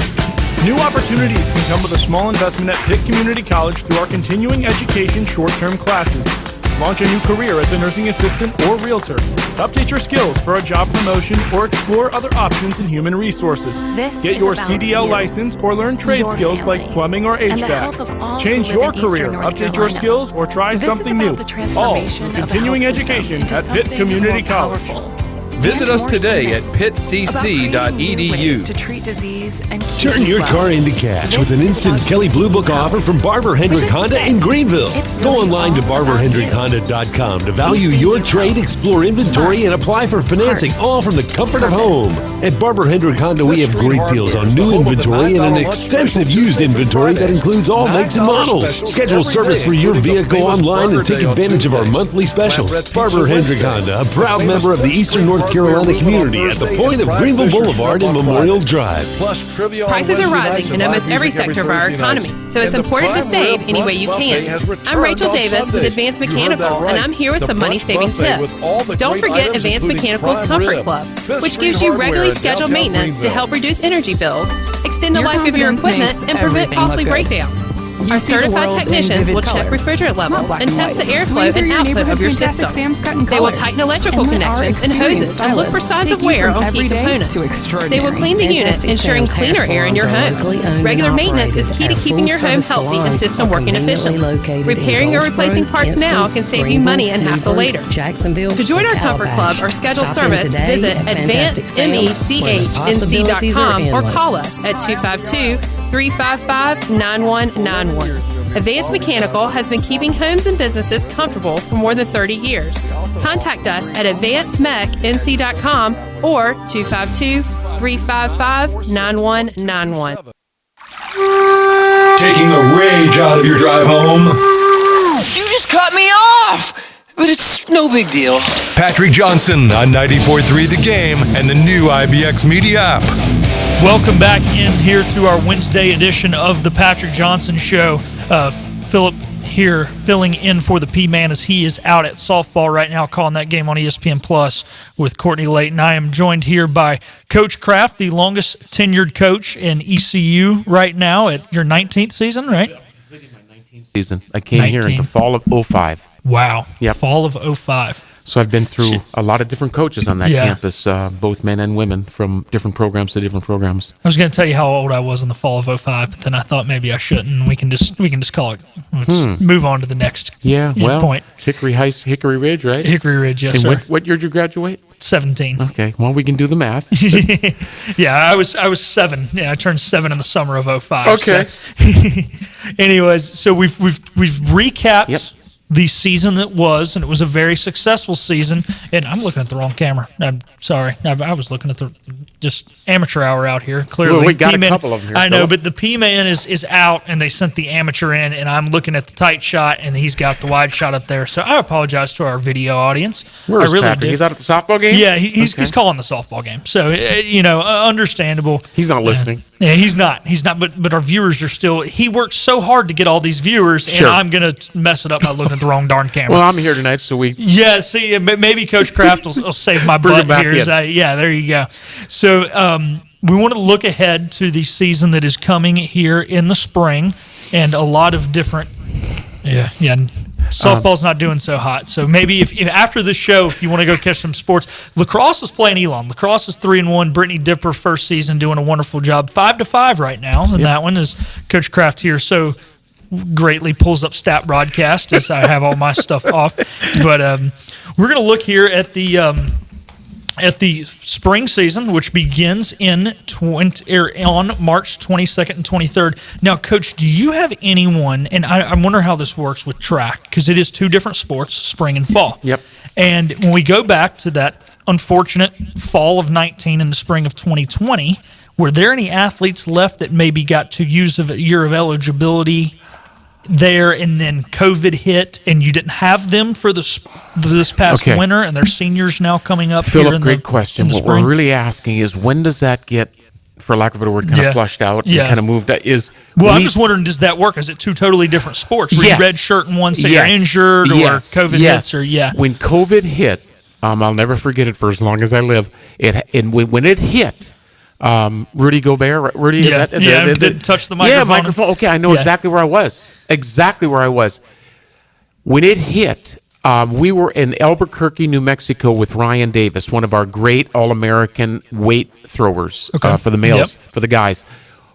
New opportunities can come with a small investment at Pitt Community College through our continuing education short-term classes. Launch a new career as a nursing assistant or realtor. Update your skills for a job promotion or explore other options in human resources. Get your CDL license or learn trade skills like plumbing or HVAC. Change your career, update your skills, or try something new. All through continuing education at Pitt Community College. Visit us today at pittcc.edu. To treat disease and turn your car into cash with an instant Kelley Blue Book offer from Barber Hendrick Honda in Greenville. Go online to barberhendrickhonda.com to value your trade, explore inventory, and apply for financing, all from the comfort of home. At Barber Hendrick Honda, we have great deals on new inventory and an extensive used inventory that includes all makes and models. Schedule service for your vehicle online and take advantage of our monthly special. Barber Hendrick Honda, a proud member of the Eastern North Carolina community at the point of Greenville Boulevard and Memorial Drive. Prices are rising in almost every sector of our economy, so it's important to save any way you can. I'm Rachel Davis with Advanced Mechanical, and I'm here with some money-saving tips. Don't forget Advanced Mechanical's Comfort Club, which gives you regularly scheduled maintenance to help reduce energy bills, extend the life of your equipment, and prevent costly breakdowns. Our certified technicians will check refrigerant levels and test the airflow and output of your system. They will tighten electrical connections and hoses and look for signs of wear on key components. They will clean the unit, ensuring cleaner air in your home. Regular maintenance is key to keeping your home healthy and system working efficiently. Repairing or replacing parts now can save you money and hassle later. To join our Comfort Club or schedule service, visit advancedmechnc.com or call us at 252-355-9191. Advanced Mechanical has been keeping homes and businesses comfortable for more than 30 years. Contact us at advancedmechnc.com or 252-355-9191. Taking the rage out of your drive home? You just cut me off! But it's no big deal. Patrick Johnson on 94.3 The Game and the new IBX Media app. Welcome back in here to our Wednesday edition of the Patrick Johnson Show. Philip here filling in for the P-Man as he is out at softball right now, calling that game on ESPN Plus with Courtney Layton. I am joined here by Coach Kraft, the longest tenured coach in ECU right now at your 19th season, right? Yeah, completing my 19th season. I came here in the fall of 05. Wow. Yep. Fall of 05. So I've been through a lot of different coaches on that campus, both men and women, from different programs to different programs. I was going to tell you how old I was in the fall of 05, but then I thought maybe I shouldn't. We can just call it. Let's move on to the next point. Hickory Ridge, right? Hickory Ridge, yes, sir. What year did you graduate? 17. Okay, well, we can do the math. Yeah, I was 7. Yeah, I turned 7 in the summer of 05. Okay. So. Anyways, so we've recapped the season that was, and it was a very successful season. And I'm looking at the wrong camera. I'm sorry. I was looking at the just amateur hour out here. Clearly, well, we got P-Man, a couple of them here. I know, but the P-Man is out, and they sent the amateur in, and I'm looking at the tight shot, and he's got the wide shot up there. So I apologize to our video audience. Where's I really Patrick? do. He's out at the softball game? Yeah, he's calling the softball game. So, understandable. He's not listening. Yeah, he's not. But our viewers are still. He works so hard to get all these viewers, and I'm going to mess it up by looking at the wrong darn camera. Well, I'm here tonight, so we. Yeah, see, maybe Coach Kraft will save my butt here. There you go. So we want to look ahead to the season that is coming here in the spring, and a lot of different. Softball's not doing so hot. So maybe if after the show, if you want to go catch some sports, lacrosse is playing Elon. Lacrosse is 3-1. Brittany Dipper, first season, doing a wonderful job. 5-5 right now, and that one is Coach Kraft here. So greatly pulls up stat broadcast as I have all my stuff off. But we're going to look here at the spring season, which begins on March 22nd and 23rd. Now, Coach, do you have anyone, and I wonder how this works with track, because it is two different sports, spring and fall. Yep. And when we go back to that unfortunate fall of 19 and the spring of 2020, were there any athletes left that maybe got to use a year of eligibility there, and then COVID hit, and you didn't have them for this past winter, and they're seniors now coming up? Philip, here in great question. What we're really asking is, when does that get, for lack of a better word, kind of flushed out and kind of moved out? I'm just wondering, does that work? Is it two totally different sports? Where you red shirt in one, say you're injured, or COVID hits, or When COVID hit, I'll never forget it for as long as I live. When it hit. Rudy Gobert. Rudy, is that? Didn't touch the microphone. Yeah, microphone. Okay, I know exactly where I was. Exactly where I was. When it hit, we were in Albuquerque, New Mexico with Ryan Davis, one of our great All-American weight throwers for the males, for the guys.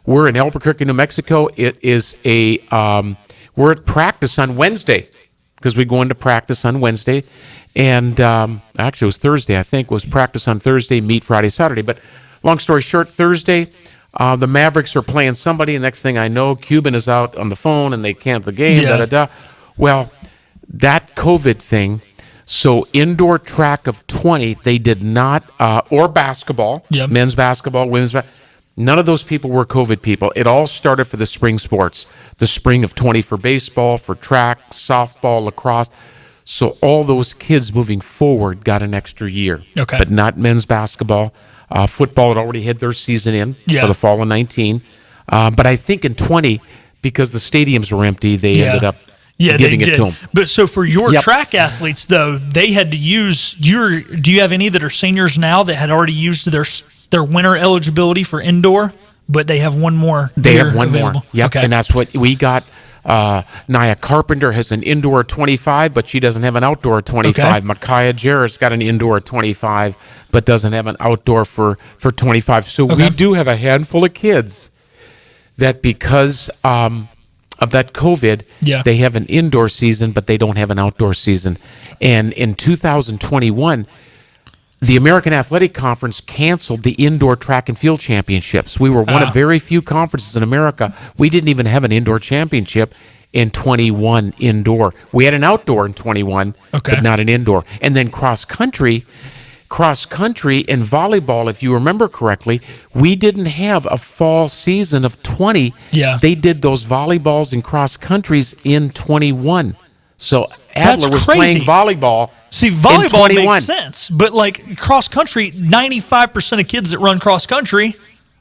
We're in Albuquerque, New Mexico. It is we're at practice on Wednesday, because we go into practice on Wednesday. And actually, it was Thursday, I think, was practice on Thursday, meet Friday, Saturday. But long story short, Thursday, the Mavericks are playing somebody. And next thing I know, Cuban is out on the phone and they cancel the game. Well, that COVID thing, so indoor track of 20, they did not, or basketball, men's basketball, women's basketball. None of those people were COVID people. It all started for the spring sports. The spring of 20 for baseball, for track, softball, lacrosse. So all those kids moving forward got an extra year. But not men's basketball. Football had already had their season in for the fall of 19. But I think in 20, because the stadiums were empty, they ended up giving it to them. But so for your track athletes, though, they had to use do you have any that are seniors now that had already used their winter eligibility for indoor, but they have one more? They have one more. And that's what we got. Nia Carpenter has an indoor 25, but she doesn't have an outdoor 25. Micaiah Jarrett's got an indoor 25, but doesn't have an outdoor for 25. So we do have a handful of kids that, because of that COVID, they have an indoor season, but they don't have an outdoor season. And in 2021, the American Athletic Conference canceled the indoor track and field championships. We were one of very few conferences in America. We didn't even have an indoor championship in 21 indoor. We had an outdoor in 21, but not an indoor. And then cross country and volleyball, if you remember correctly, we didn't have a fall season of 20. They did those volleyballs and cross countries in 21. So Adler was playing volleyball. See, volleyball makes sense, but like cross country, 95% of kids that run cross country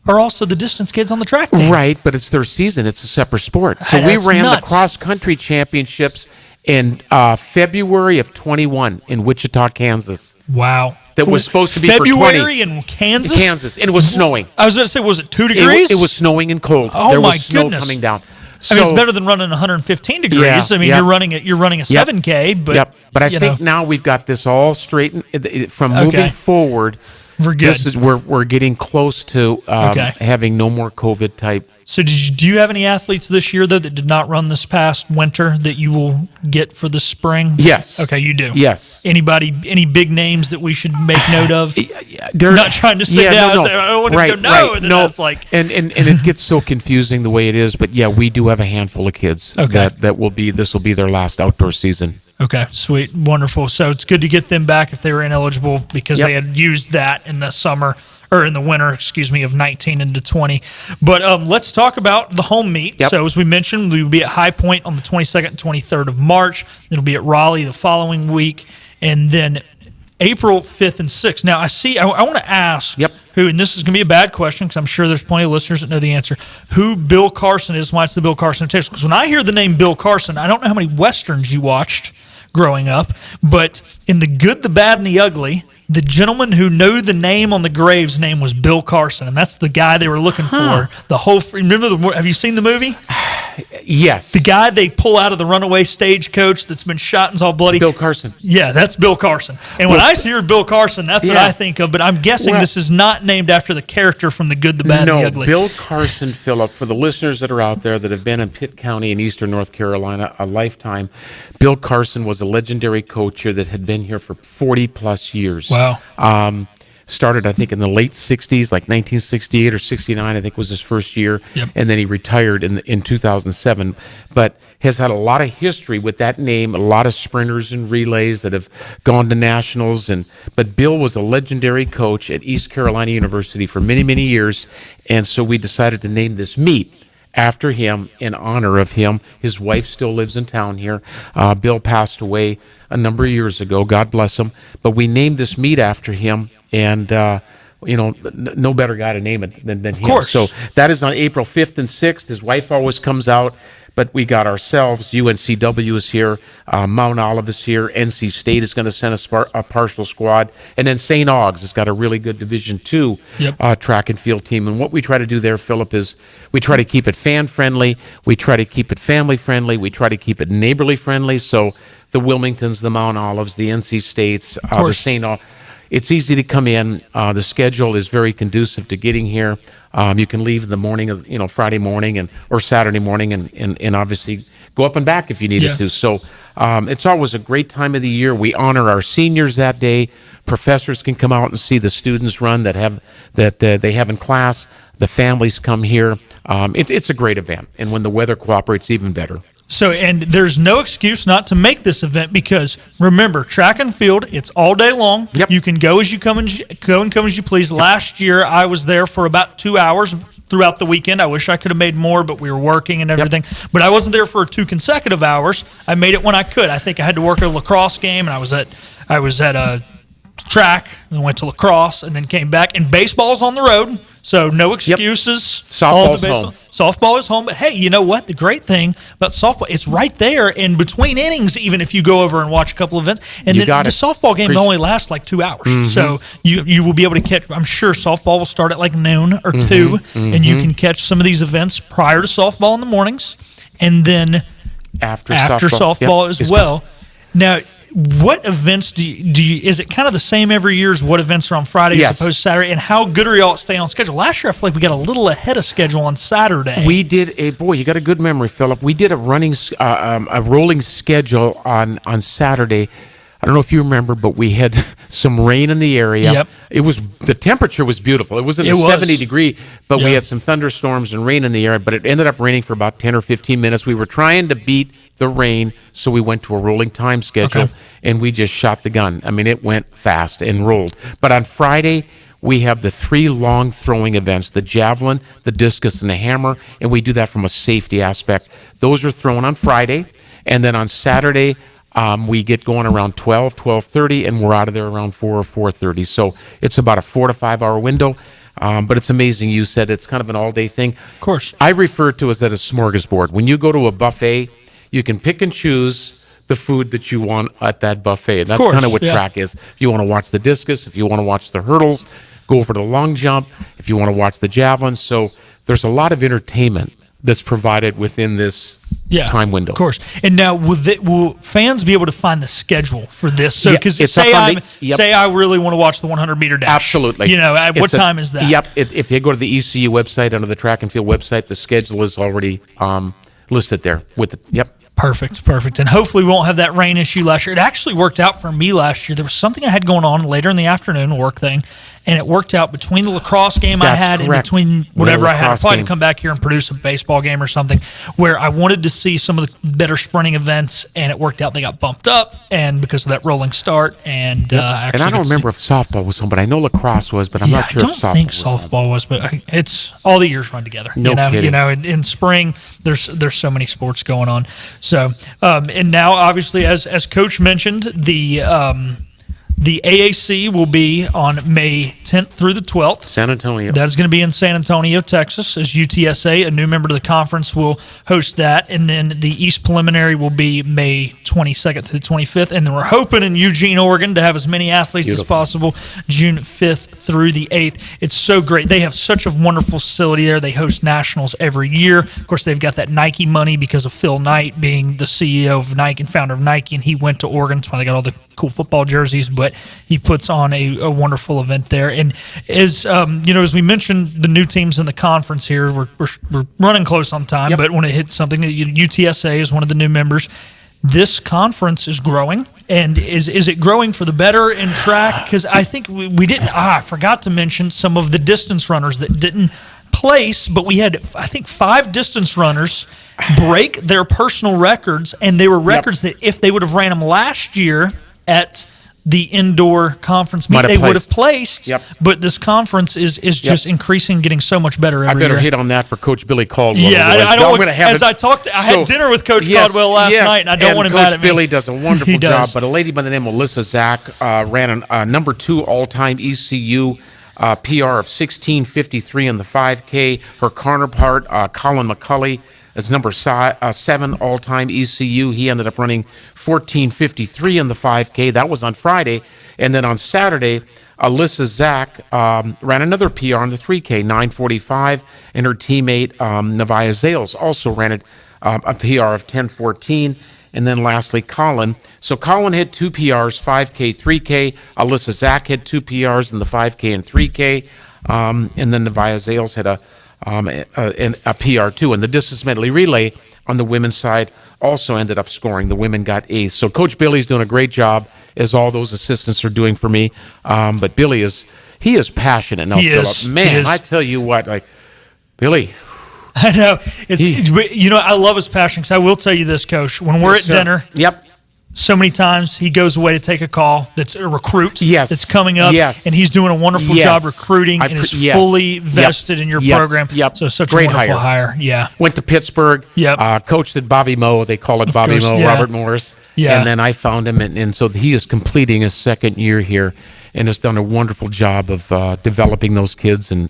are also the distance kids on the track team. Right, but it's their season. It's a separate sport. So we ran the cross country championships in February of 21 in Wichita, Kansas. Wow. That was supposed to be February for 20. in Kansas? Kansas, and it was snowing. I was going to say, was it 2 degrees? It was snowing and cold. Oh, there my was snow goodness. coming down. I mean, it's better than running 115 degrees. I mean, you're running a 7K, but But I think now we've got this all straightened from moving forward. We're good. We're getting close to having no more COVID type. So do you have any athletes this year, though, that did not run this past winter that you will get for the spring? Yes. Okay, you do. Yes. Any big names that we should make note of? Not trying to sit down and say, I don't want to go, and then that's like... And it gets so confusing the way it is, but yeah, we do have a handful of kids that will be, this will be their last outdoor season. Okay, sweet, wonderful. So it's good to get them back if they were ineligible, because they had used that in the summer, or in the winter, of 19 into 20. But let's talk about the home meet. So as we mentioned, we will be at High Point on the 22nd and 23rd of March. It'll be at Raleigh the following week, and then April 5th and 6th. Now, I want to ask who, and this is going to be a bad question because I'm sure there's plenty of listeners that know the answer, who Bill Carson is, why it's the Bill Carson Invitational. Because when I hear the name Bill Carson, I don't know how many Westerns you watched growing up, but in The Good, the Bad, and the Ugly, the gentleman who knew the name on the grave's name was Bill Carson, and that's the guy they were looking for. The whole. Remember have you seen the movie? Yes. The guy they pull out of the runaway stagecoach that's been shot and's all bloody. Bill Carson. Yeah, that's Bill Carson. And when I hear Bill Carson, that's what I think of. But I'm guessing this is not named after the character from The Good, the Bad, and the Ugly. Bill Carson, Philip, for the listeners that are out there that have been in Pitt County in eastern North Carolina a lifetime, Bill Carson was a legendary coach here that had been here for 40-plus years. Wow. Started, I think, in the late 60s, like 1968 or 69, I think was his first year. Yep. And then he retired in 2007. But has had a lot of history with that name, a lot of sprinters and relays that have gone to nationals. But Bill was a legendary coach at East Carolina University for many, many years. And so we decided to name this meet after him, in honor of him. His wife still lives in town here. Bill passed away a number of years ago, God bless him. But we named this meet after him, and no better guy to name it than him. Course. So that is on April 5th and 6th. His wife always comes out, but we got ourselves. UNCW is here. Mount Olive is here. NC State is going to send a partial squad. And then St. Aug's has got a really good Division II track and field team. And what we try to do there, Philip, is we try to keep it fan-friendly. We try to keep it family-friendly. We try to keep it neighborly-friendly. So the Wilmingtons, the Mount Olives, the NC States, the St. Aug's. It's easy to come in. The schedule is very conducive to getting here. You can leave in the morning of Friday morning or Saturday morning, and obviously go up and back if you needed to. So it's always a great time of the year. We honor our seniors that day. Professors can come out and see the students run that they have in class. The families come here. It's a great event, and when the weather cooperates, even better. So, and there's no excuse not to make this event, because remember, track and field, it's all day long. Yep. You can go as you come and come as you please. Last year, I was there for about 2 hours throughout the weekend. I wish I could have made more, but we were working and everything. Yep. But I wasn't there for 2 consecutive hours. I made it when I could. I think I had to work a lacrosse game, and I was at a track, and went to lacrosse, and then came back. And baseball's on the road, so no excuses. Yep. Softball's home. Softball is home, but hey, you know what? The great thing about softball, it's right there in between innings, even if you go over and watch a couple of events. And then the softball game only lasts like 2 hours. Mm-hmm. So you will be able to catch, I'm sure softball will start at like noon or 2, and you can catch some of these events prior to softball in the mornings, and then after softball as well. Now, what events do you is it kind of the same every year as what events are on Friday as opposed to Saturday? And how good are y'all at staying on schedule? Last year, I feel like we got a little ahead of schedule on Saturday. We did you got a good memory, Philip. We did a rolling schedule on Saturday. I don't know if you remember, but we had some rain in the area. Yep. The temperature was beautiful. It wasn't 70 degree, but we had some thunderstorms and rain in the area, but it ended up raining for about 10 or 15 minutes. We were trying to beat the rain, so we went to a rolling time schedule, and we just shot the gun. I mean, it went fast and rolled. But on Friday, we have the 3 long throwing events, the javelin, the discus, and the hammer, and we do that from a safety aspect. Those are thrown on Friday, and then on Saturday, we get going around 12:30, and we're out of there around 4 or 4:30. So it's about a 4 to 5 hour window. But it's amazing. You said it's kind of an all-day thing. Of course. I refer to it as a smorgasbord. When you go to a buffet, you can pick and choose the food that you want at that buffet. And that's kind of what track is. If you want to watch the discus, if you want to watch the hurdles, go for the long jump, if you want to watch the javelin. So there's a lot of entertainment that's provided within this time window. Of course. And now, will fans be able to find the schedule for this? So, because say I really want to watch the 100-meter dash. Absolutely. What time is that? Yep. If you go to the ECU website, under the track and field website, the schedule is already listed there. Perfect. And hopefully we won't have that rain issue last year. It actually worked out for me last year. There was something I had going on later in the afternoon, work thing, and it worked out between the lacrosse game I had and between whatever I had. I probably had to come back here and produce a baseball game or something, where I wanted to see some of the better sprinting events, and it worked out. They got bumped up, and because of that rolling start. And I don't remember if softball was home, but I know lacrosse was, but I'm not sure if softball was. I don't think softball was, but it's all the years run together. Kidding. In spring, there's so many sports going on. So, and now obviously, as Coach mentioned, The AAC will be on May 10th through the 12th. San Antonio. That's going to be in San Antonio, Texas, as UTSA, a new member of the conference, will host that. And then the East Preliminary will be May 22nd to the 25th. And then we're hoping in Eugene, Oregon, to have as many athletes as possible, June 5th through the 8th. It's so great. They have such a wonderful facility there. They host nationals every year. Of course, they've got that Nike money because of Phil Knight being the CEO of Nike and founder of Nike, and he went to Oregon. That's why they got all the cool football jerseys, but he puts on a wonderful event there. And as as we mentioned, the new teams in the conference here, we're running close on time, but want to hit something. UTSA is one of the new members. This conference is growing, and is it growing for the better in track? Because I think we didn't. I forgot to mention some of the distance runners that didn't place, but we had, I think, 5 distance runners break their personal records, and they were records that if they would have ran them last year at the indoor conference meet, they would have placed. But this conference is just increasing, getting so much better every year. I better hit on that for Coach Billy Caldwell. Yeah, I don't. I had dinner with Coach Caldwell last night, and I don't want him mad at me. Coach Billy does a wonderful job. But a lady by the name of Alyssa Zach ran a number 2 all-time ECU PR of 16:53 in the 5K. Her counterpart, Colin McCulley, is number 7 all-time ECU. He ended up running 14:53 in the 5K. That was on Friday. And then on Saturday, Alyssa Zach ran another PR in the 3K, 9:45. And her teammate, Nevaeh Zales, also ran a PR of 10:14. And then lastly, Colin. So Colin hit 2 PRs, 5K, 3K. Alyssa Zach had 2 PRs in the 5K and 3K. And then Nevaeh Zales had a PR too. And the distance medley relay on the women's side also ended up scoring. The women got 8th. So Coach Billy's doing a great job, as all those assistants are doing for me. But Billy is passionate. Now, Phillip, man, I tell you what, like Billy. I know. I love his passion, because I will tell you this, Coach. When we're at dinner, so many times he goes away to take a call that's a recruit that's coming up, and he's doing a wonderful job recruiting and is fully vested in your program. So such a wonderful hire. Yeah. Went to Pittsburgh, coached at Bobby Moe. They call it Bobby Moe, Robert Morris. Yeah. And then I found him, and so he is completing his 2nd year here, and has done a wonderful job of developing those kids and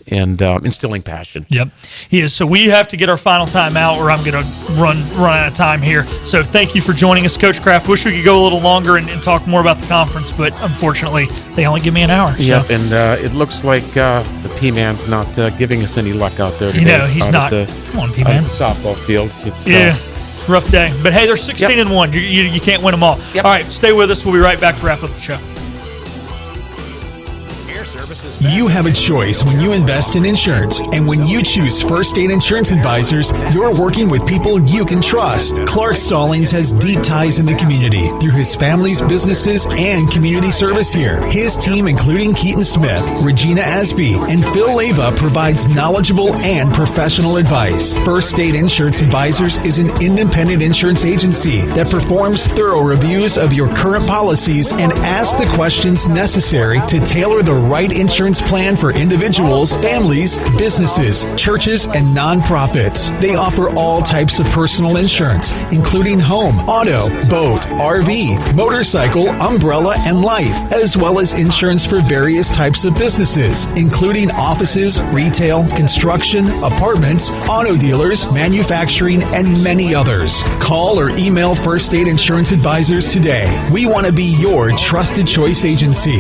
instilling passion. Yep, he is. So we have to get our final time out, or I'm going to run out of time here. So thank you for joining us, Coach Kraft. Wish we could go a little longer and talk more about the conference, but unfortunately, they only give me an hour. So. Yep, and it looks like the P-Man's not giving us any luck out there today. He's not. Come on, P-Man. The softball field. It's rough day. But hey, they're 16-1. You can't win them all. All right, stay with us. We'll be right back to wrap up the show. You have a choice when you invest in insurance, and when you choose First State Insurance Advisors, you're working with people you can trust. Clark Stallings has deep ties in the community through his family's businesses and community service here. His team, including Keaton Smith, Regina Asby, and Phil Leva, provides knowledgeable and professional advice. First State Insurance Advisors is an independent insurance agency that performs thorough reviews of your current policies and asks the questions necessary to tailor the right insurance plan for individuals, families, businesses, churches, and nonprofits. They offer all types of personal insurance, including home, auto, boat, RV, motorcycle, umbrella, and life, as well as insurance for various types of businesses, including offices, retail, construction, apartments, auto dealers, manufacturing, and many others. Call or email First State Insurance Advisors today. We want to be your trusted choice agency.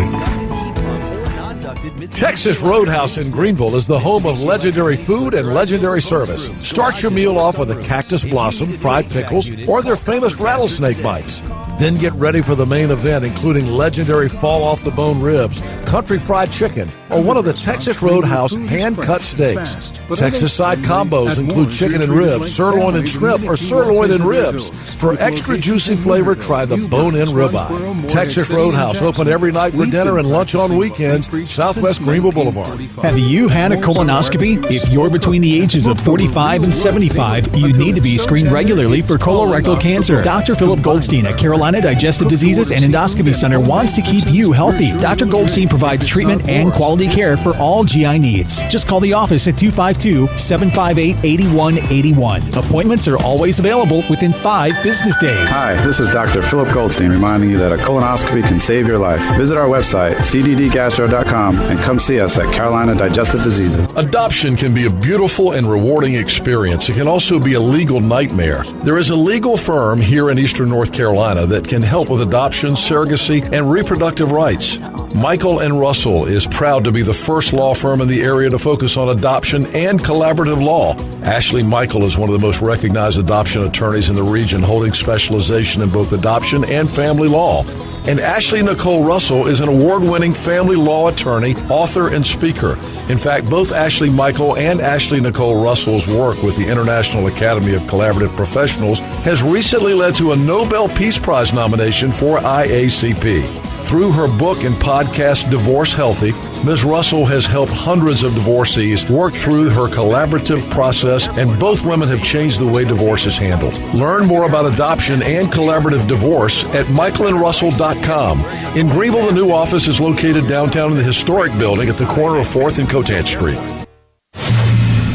Texas Roadhouse in Greenville is the home of legendary food and legendary service. Start your meal off with a cactus blossom, fried pickles, or their famous rattlesnake bites. Then get ready for the main event, including legendary fall-off-the-bone ribs, country fried chicken, or one of the Texas Roadhouse hand-cut steaks. Texas side combos include chicken and ribs, sirloin and shrimp, or sirloin and ribs. For extra juicy flavor, try the bone-in ribeye. Texas Roadhouse, open every night for dinner and lunch on weekends, Southwest Greenville Boulevard. Have you had a colonoscopy? If you're between the ages of 45 and 75, you need to be screened regularly for colorectal cancer. Dr. Philip Goldstein at Carolina Digestive Diseases and Endoscopy Center wants to keep you healthy. Dr. Goldstein provides treatment and quality quality care for all GI needs. Just call the office at 252-758-8181. Appointments are always available within 5 business days. Hi, this is Dr. Philip Goldstein reminding you that a colonoscopy can save your life. Visit our website, cddgastro.com, and come see us at Carolina Digestive Diseases. Adoption can be a beautiful and rewarding experience. It can also be a legal nightmare. There is a legal firm here in Eastern North Carolina that can help with adoption, surrogacy, and reproductive rights. Michael & Russell is proud to be the first law firm in the area to focus on adoption and collaborative law. Ashley Michael is one of the most recognized adoption attorneys in the region, holding specialization in both adoption and family law. And Ashley Nicole Russell is an award-winning family law attorney, author, and speaker. In fact, both Ashley Michael and Ashley Nicole Russell's work with the International Academy of Collaborative Professionals has recently led to a Nobel Peace Prize nomination for IACP. Through her book and podcast, Divorce Healthy, Ms. Russell has helped hundreds of divorcees work through her collaborative process, and both women have changed the way divorce is handled. Learn more about adoption and collaborative divorce at michaelandrussell.com. In Greenville, the new office is located downtown in the historic building at the corner of 4th and Cotant Street.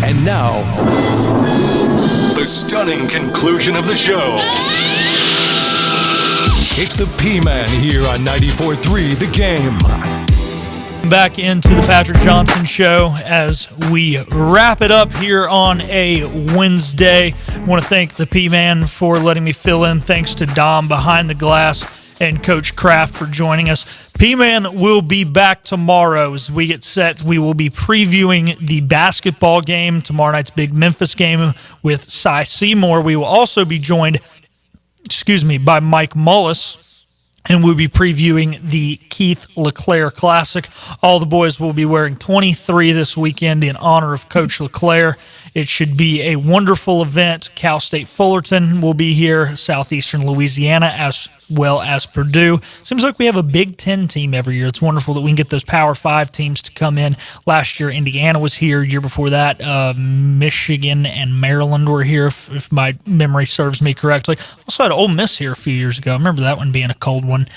And now, the stunning conclusion of the show. It's the P-Man here on 94.3 The Game. Back into the Patrick Johnson Show as we wrap it up here on a Wednesday. I want to thank the P-Man for letting me fill in. Thanks to Dom behind the glass and Coach Kraft for joining us. P-Man will be back tomorrow as we get set. We will be previewing the basketball game, tomorrow night's big Memphis game with Cy Seymour. We will also be joined by Mike Mullis, and we'll be previewing the Keith LeClaire Classic. All the boys will be wearing 23 this weekend in honor of Coach LeClaire. It should be a wonderful event. Cal State Fullerton will be here, Southeastern Louisiana, as well as Purdue. Seems like we have a Big Ten team every year. It's wonderful that we can get those Power 5 teams to come in. Last year, Indiana was here. Year before that, Michigan and Maryland were here, if my memory serves me correctly. Also had Ole Miss here a few years ago. I remember that one being a cold one.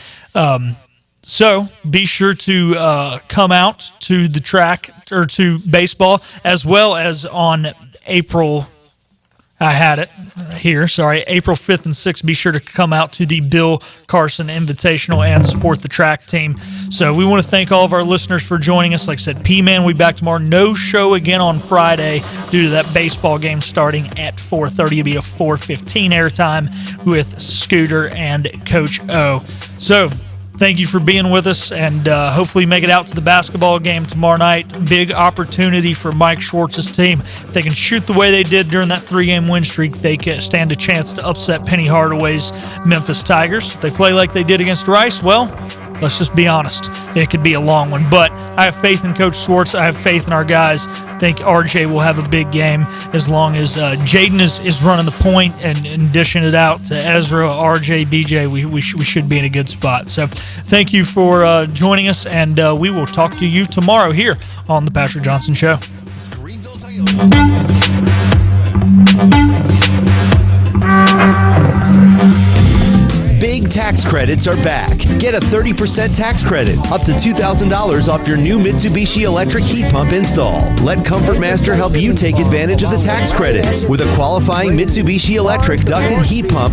So be sure to come out to the track or to baseball, as well as on April 5th and 6th. Be sure to come out to the Bill Carson Invitational and support the track team. So we want to thank all of our listeners for joining us. Like I said, P-Man will be back tomorrow. No show again on Friday due to that baseball game starting at 4:30. It'll be a 4:15 airtime with Scooter and Coach O. So thank you for being with us, and hopefully make it out to the basketball game tomorrow night. Big opportunity for Mike Schwartz's team. If they can shoot the way they did during that 3-game win streak, they can stand a chance to upset Penny Hardaway's Memphis Tigers. If they play like they did against Rice, well, let's just be honest. It could be a long one. But I have faith in Coach Schwartz. I have faith in our guys. I think RJ will have a big game as long as Jaden is running the point and dishing it out to Ezra, RJ, BJ. We should be in a good spot. So thank you for joining us, and we will talk to you tomorrow here on The Patrick Johnson Show. Big tax credits are back. Get a 30% tax credit, up to $2,000 off your new Mitsubishi electric heat pump install. Let Comfort Master help you take advantage of the tax credits with a qualifying Mitsubishi electric ducted heat pump